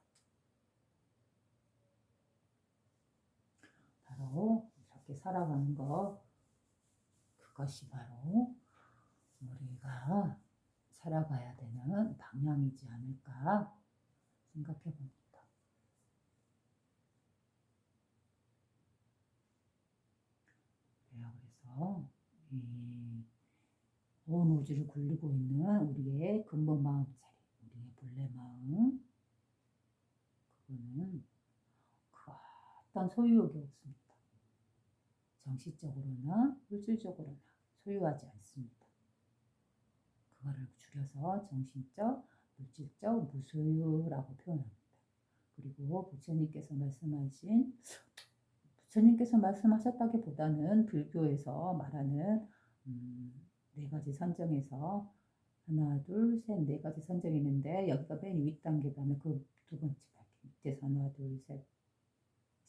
바로 이렇게 살아가는 것, 그것이 바로 우리가 살아가야 되는 방향이지 않을까 생각해 봅니다. 그래서 이 온 우주를 굴리고 있는 우리의 근본 마음자리, 우리의 본래 마음, 그거는 그 어떤 소유욕이 없습니다. 정신적으로나 물질적으로나 소유하지 않습니다. 그거를 줄여서 정신적, 물질적 무소유라고 표현합니다. 그리고 부처님께서 말씀하셨다기보다는 불교에서 말하는 네 가지 선정에서 하나, 둘, 셋, 네 가지 선정이 있는데 여기가 맨 윗단계라면 그 두 번째 단계, 밑에서 하나, 둘, 셋,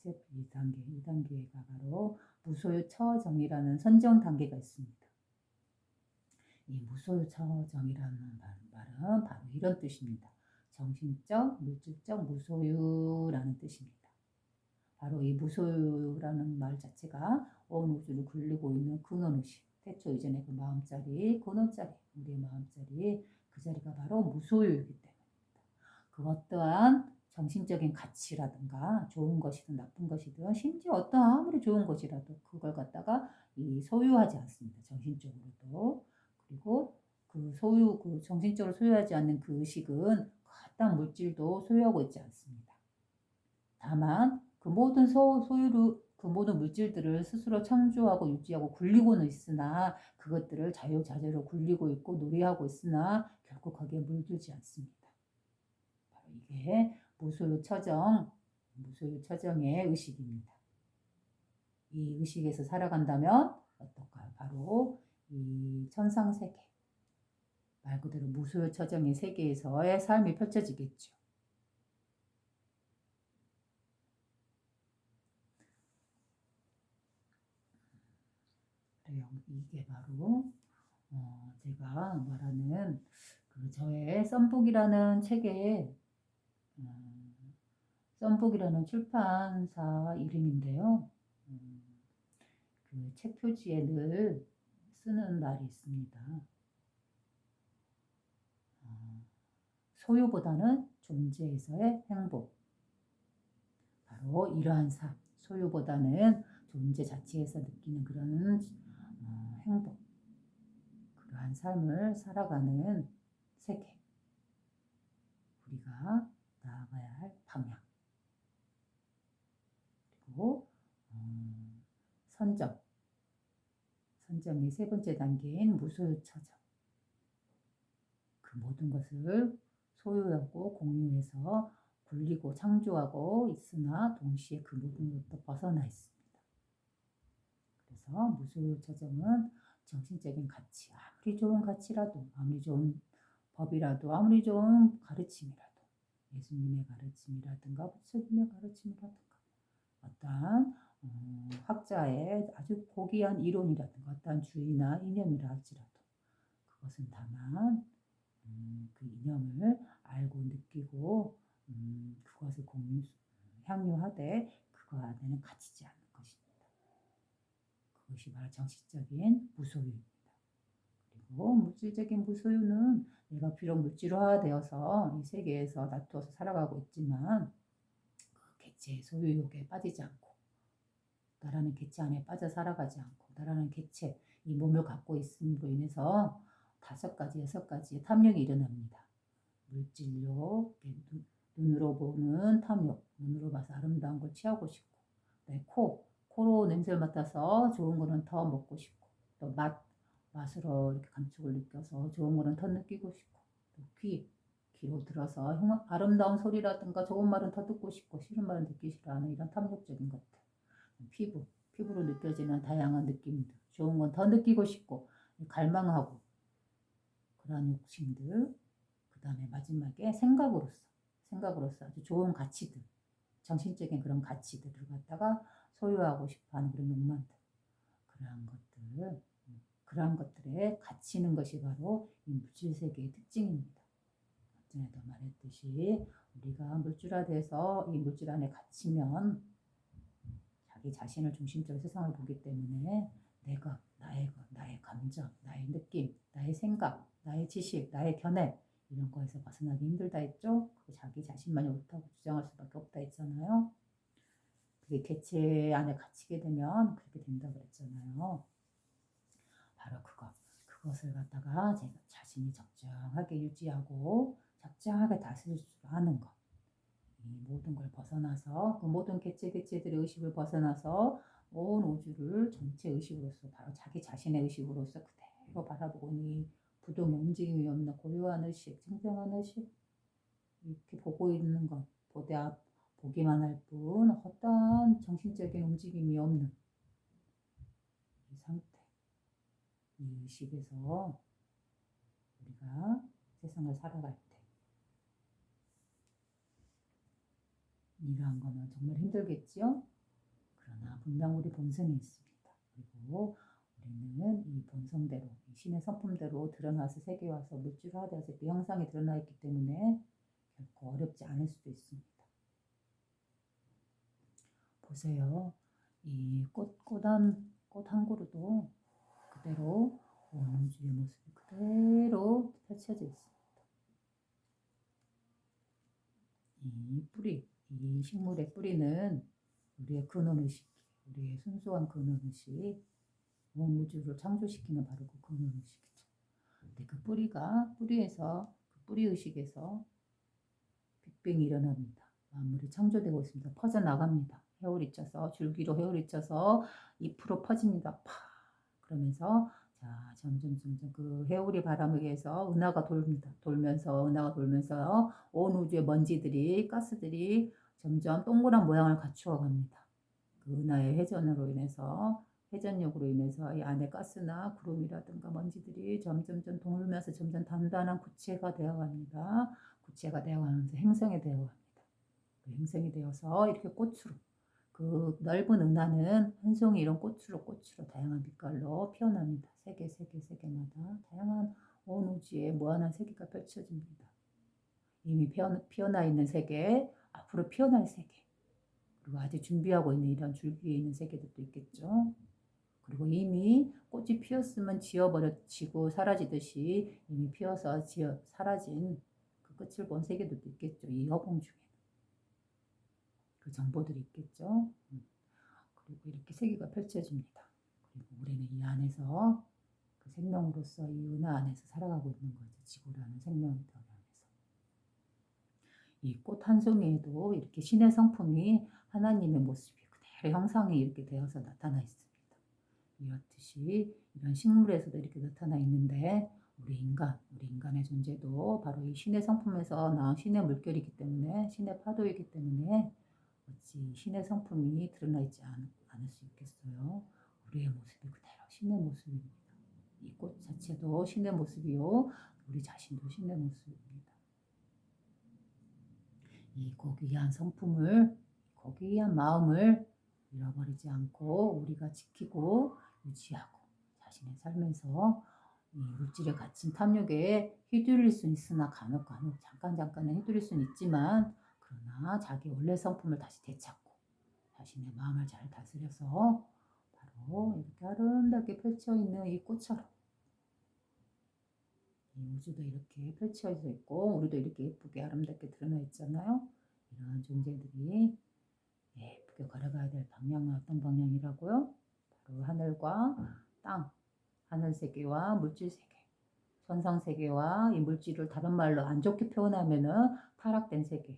2단계가 바로 무소유 처정이라는 선정 단계가 있습니다. 이 무소유 처정이라는 말은 바로 이런 뜻입니다. 정신적, 물질적 무소유라는 뜻입니다. 바로 이 무소유라는 말 자체가 온 우주를 굴리고 있는 근원의식, 태초 이전의 그 마음자리, 근원자리, 우리의 마음자리, 그 자리가 바로 무소유이기 때문입니다. 그것 또한 정신적인 가치라든가 좋은 것이든 나쁜 것이든 심지어 어떤 아무리 좋은 것이라도 그걸 갖다가 소유하지 않습니다. 정신적으로도. 그리고 그 정신적으로 소유하지 않는 그 의식은 어떤 물질도 소유하고 있지 않습니다. 다만 그 모든 물질들을 스스로 창조하고 유지하고 굴리고는 있으나 그것들을 자유자재로 굴리고 있고 놀이하고 있으나 결국 거기에 물들지 않습니다. 바로 이게 무소유 처정의 의식입니다. 이 의식에서 살아간다면 어떨까요? 바로 이 천상세계, 말 그대로 무소유 처정의 세계에서의 삶이 펼쳐지겠죠. 그래요. 이게 바로 제가 말하는 그 저의 썸북이라는 책에 썸북이라는 출판사 이름인데요. 그 책 표지에 늘 쓰는 말이 있습니다. 소유보다는 존재에서의 행복. 바로 이러한 삶, 소유보다는 존재 자체에서 느끼는 그런 행복, 그러한 삶을 살아가는 세계, 우리가 나아가야 할 방향, 그리고 선정의 세 번째 단계인 무소유 처정, 그 모든 것을 소유하고 공유해서 굴리고 창조하고 있으나 동시에 그 모든 것도 벗어나 있습니다. 그래서 무소유 처정은 정신적인 가치, 아무리 좋은 가치라도, 아무리 좋은 법이라도, 아무리 좋은 가르침이라도, 예수님의 가르침이라든가 부처님의 가르침이라든가 어떠한 학자의 아주 고귀한 이론이라든가 어떠한 주의나 이념이라 할지라도 그것은 다만 그 이념을 알고 느끼고 그것을 향유하되 그거 안에는 갇히지 않는 것입니다. 그것이 바로 정신적인 무소유입니다. 그리고 물질적인 무소유는 내가 비록 물질화되어서 이 세계에서 다투어서 살아가고 있지만 그 개체의 소유욕에 빠지지 않고 나라는 개체 안에 빠져 살아가지 않고 나라는 개체 이 몸을 갖고 있음으로 인해서 5가지, 6가지의 탐욕이 일어납니다. 물질욕, 눈으로 보는 탐욕, 눈으로 봐서 아름다운 걸 취하고 싶고, 네, 코로 냄새를 맡아서 좋은 거는 더 먹고 싶고, 또 맛으로 이렇게 감촉을 느껴서 좋은 거는 더 느끼고 싶고, 또 귀로 들어서 아름다운 소리라든가 좋은 말은 더 듣고 싶고, 싫은 말은 듣기 싫어하는 이런 탐욕적인 것들. 피부로 느껴지는 다양한 느낌들, 좋은 건 더 느끼고 싶고, 갈망하고, 그런 욕심들, 그 다음에 마지막에 생각으로서 아주 좋은 가치들, 정신적인 그런 가치들을 갖다가 소유하고 싶어하는 그런 욕망들, 그러한 것들에 갇히는 것이 바로 이 물질세계의 특징입니다. 전에도 말했듯이 우리가 물질화돼서 이 물질 안에 갇히면 자기 자신을 중심적으로 세상을 보기 때문에 내가, 나의 감정, 나의 느낌, 나의 생각, 나의 지식, 나의 견해 이런 거에서 벗어나기 힘들다 했죠? 자기 자신만이 옳다고 주장할 수밖에 없다 했잖아요. 그게 개체 안에 갇히게 되면 그렇게 된다고 그랬잖아요. 바로 그것을 갖다가 제가 자신이 적정하게 유지하고 적정하게 다스릴 줄 아는 것. 이 모든 걸 벗어나서 그 모든 개체들의 의식을 벗어나서 온 우주를 전체 의식으로서 바로 자기 자신의 의식으로서 그대로 바라보고 이 부동의 움직임이 없는 고요한 의식, 청정한 의식 이렇게 보고 있는 것 보기만 할 뿐 어떠한 정신적인 움직임이 없는 이 상태, 이 의식에서 우리가 세상을 살아갈 때 이러한 거는 정말 힘들겠지요? 그러나 분명 우리 본성이 있습니다. 그리고 우리는 이 본성대로, 이 신의 성품대로 드러나서 세계에 와서 물질화되어서 그 형상이 드러나 있기 때문에 결코 어렵지 않을 수도 있습니다. 보세요. 이 꽃 한 그루도 그대로 온 우주의 모습이 그대로 펼쳐져 있습니다. 이 식물의 뿌리는 우리의 근원의식, 우리의 순수한 근원의식, 온 우주를 창조시키는 바로 그 근원의식이죠. 근데 그 뿌리에서, 그 뿌리의식에서 빅뱅이 일어납니다. 만물이 창조되고 있습니다. 퍼져나갑니다. 해오리 쪄서, 줄기로 해오리 쪄서 잎으로 퍼집니다. 파! 그러면서 자, 점점 그 해오리 바람에 의해서 은하가 은하가 돌면서 온 우주의 먼지들이, 가스들이 점점 동그란 모양을 갖추어 갑니다. 그 은하의 회전력으로 인해서 이 안에 가스나 구름이라든가 먼지들이 점점 돌면서 점점 단단한 구체가 되어 갑니다. 구체가 되어 가면서 행성이 되어 갑니다. 그 행성이 되어서 이렇게 꽃으로 그 넓은 은하는 한 송이 이런 꽃으로 다양한 빛깔로 피어납니다. 세계마다 다양한 온 우주의 무한한 세계가 펼쳐집니다. 이미 피어나 있는 세계, 앞으로 피어날 세계, 그리고 아직 준비하고 있는 이런 줄기에 있는 세계들도 있겠죠. 그리고 이미 꽃이 피었으면 지고 사라지듯이 이미 피어서 사라진 그 끝을 본 세계들도 있겠죠. 이 여봉 중에. 그 정보들이 있겠죠. 그리고 이렇게 세계가 펼쳐집니다. 그리고 우리는 이 안에서 그 생명으로서 이 은하 안에서 살아가고 있는 거죠. 지구라는 생명의 덩 안에서. 이 꽃 한 송이에도 이렇게 신의 성품이 하나님의 모습이 그대로 형상이 이렇게 되어서 나타나 있습니다. 이렇듯이 이런 식물에서도 이렇게 나타나 있는데 우리 인간의 존재도 바로 이 신의 성품에서 나온 신의 물결이기 때문에 신의 파도이기 때문에 어찌 신의 성품이 드러나 있지 않을 수 있겠어요. 우리의 모습이 그대로 신의 모습입니다. 이 꽃 자체도 신의 모습이요. 우리 자신도 신의 모습입니다. 이 고귀한 성품을, 고귀한 마음을 잃어버리지 않고 우리가 지키고 유지하고 자신의 삶에서 이 물질에 갇힌 탐욕에 휘둘릴 수는 있으나 간혹 잠깐은 휘둘릴 수는 있지만 그러나 자기 원래 성품을 다시 되찾고 자신의 마음을 잘 다스려서 바로 이렇게 아름답게 펼쳐있는 이 꽃처럼 이 우주도 이렇게 펼쳐져 있고 우리도 이렇게 예쁘게 아름답게 드러나 있잖아요. 이런 존재들이 예쁘게 걸어가야 될 방향은 어떤 방향이라고요? 바로 하늘과 땅, 하늘 세계와 물질 세계, 천상 세계와 이 물질을 다른 말로 안 좋게 표현하면은 타락된 세계.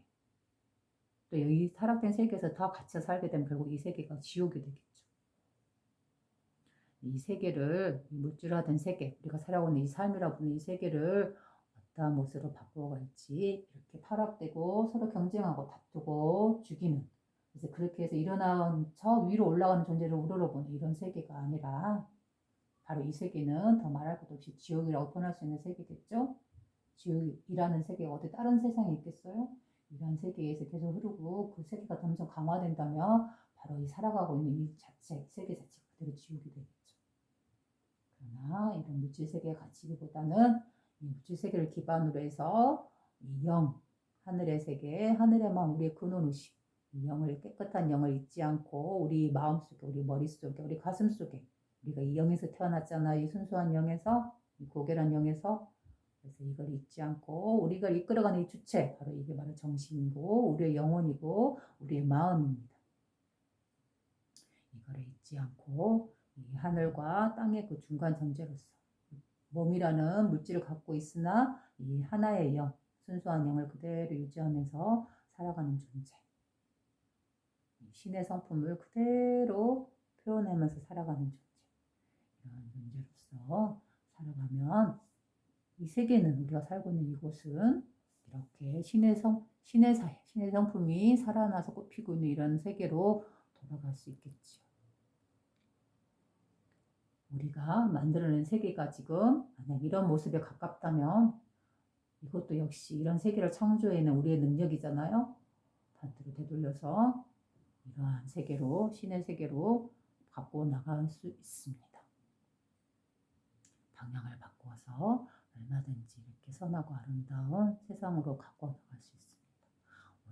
또 이 타락된 세계에서 다 같이 살게 되면 결국 이 세계가 지옥이 되겠죠. 이 세계를, 이 물질화된 세계, 우리가 살아가고 있는 이 삶이라고 하는 이 세계를 어떠한 모습으로 바꾸어갈지 이렇게 타락되고 서로 경쟁하고 다투고 죽이는, 그래서 그렇게 해서 일어나온 저 위로 올라가는 존재를 우러러보는 이런 세계가 아니라 바로 이 세계는 더 말할 것도 없이 지옥이라고 표현할 수 있는 세계겠죠. 지옥이라는 세계가 어디 다른 세상에 있겠어요? 이런 세계에서 계속 흐르고 그 세계가 점점 강화된다면 바로 이 살아가고 있는 이 자체, 세계 자체가 그대로 지옥이 되겠죠. 그러나 이런 물질 세계에 갇히기보다는 이 물질 세계를 기반으로 해서 이 영, 하늘의 세계, 하늘의 마음, 우리의 근원 의식, 이 영을 깨끗한 영을 잊지 않고 우리 마음속에, 우리 머릿속에, 우리 가슴속에 우리가 이 영에서 태어났잖아. 이 순수한 영에서, 이 고결한 영에서. 그래서 이걸 잊지 않고 우리가 이끌어가는 이 주체, 바로 이게 바로 정신이고 우리의 영혼이고 우리의 마음입니다. 이거를 잊지 않고 이 하늘과 땅의 그 중간 존재로서 몸이라는 물질을 갖고 있으나 이 하나의 영, 순수한 영을 그대로 유지하면서 살아가는 존재. 신의 성품을 그대로 표현하면서 살아가는 존재. 이런 존재로서 살아가면 이 세계는, 우리가 살고 있는 이곳은 이렇게 신의 사회, 신의 성품이 살아나서 꽃피고 있는 이런 세계로 돌아갈 수 있겠지요. 우리가 만들어낸 세계가 지금 만약 이런 모습에 가깝다면 이것도 역시 이런 세계를 창조해낸 우리의 능력이잖아요. 반대로 되돌려서 이러한 세계로, 신의 세계로 갖고 나갈 수 있습니다. 방향을 바꿔서 얼마든지 이렇게 선하고 아름다운 세상으로 갖고 나갈 수 있습니다.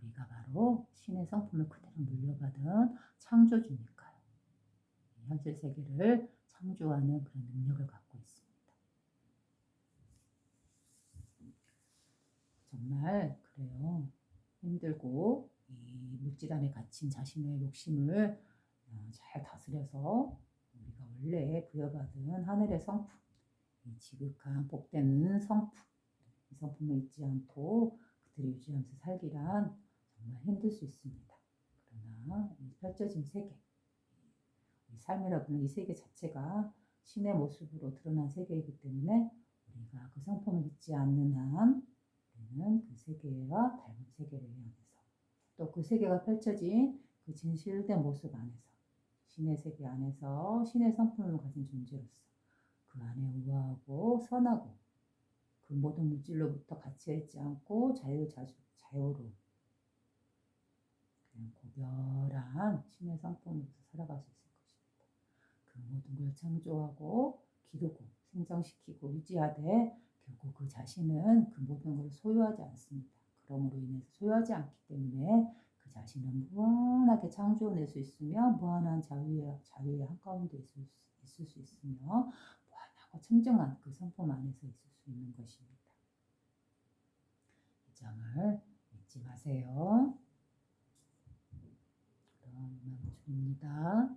우리가 바로 신의 성품을 그대로 물려받은 창조주니까요. 현실 세계를 창조하는 그런 능력을 갖고 있습니다. 정말 그래요. 힘들고 이 물질 안에 갇힌 자신의 욕심을 잘 다스려서 우리가 원래 부여받은 하늘의 성품, 이 지극한 복된 성품, 이 성품을 잊지 않고 그들을 유지하면서 살기란 정말 힘들 수 있습니다. 그러나 이 펼쳐진 세계, 이 삶이라고 하는 이 세계 자체가 신의 모습으로 드러난 세계이기 때문에 우리가 그 성품을 잊지 않는 한 우리는 그 세계와 닮은 세계를 향해서 또 그 세계가 펼쳐진 그 진실된 모습 안에서 신의 세계 안에서 신의 성품을 가진 존재로서 그 안에 우아하고 선하고 그 모든 물질로부터 갇혀있지 않고 자유로운 그냥 고결한 신의 성품으로서 살아갈 수 있을 것입니다. 그 모든 걸 창조하고 기르고 생장시키고 유지하되 결국 그 자신은 그 모든 걸 소유하지 않습니다. 그러므로 인해서 소유하지 않기 때문에 그 자신은 무한하게 창조해낼 수 있으며 무한한 자유의 한가운데 있을 수 있으며 무한하고 청정한 그 성품 안에서 있을 수 있는 것입니다. 이 점을 잊지 마세요. 그럼 이만 드립니다.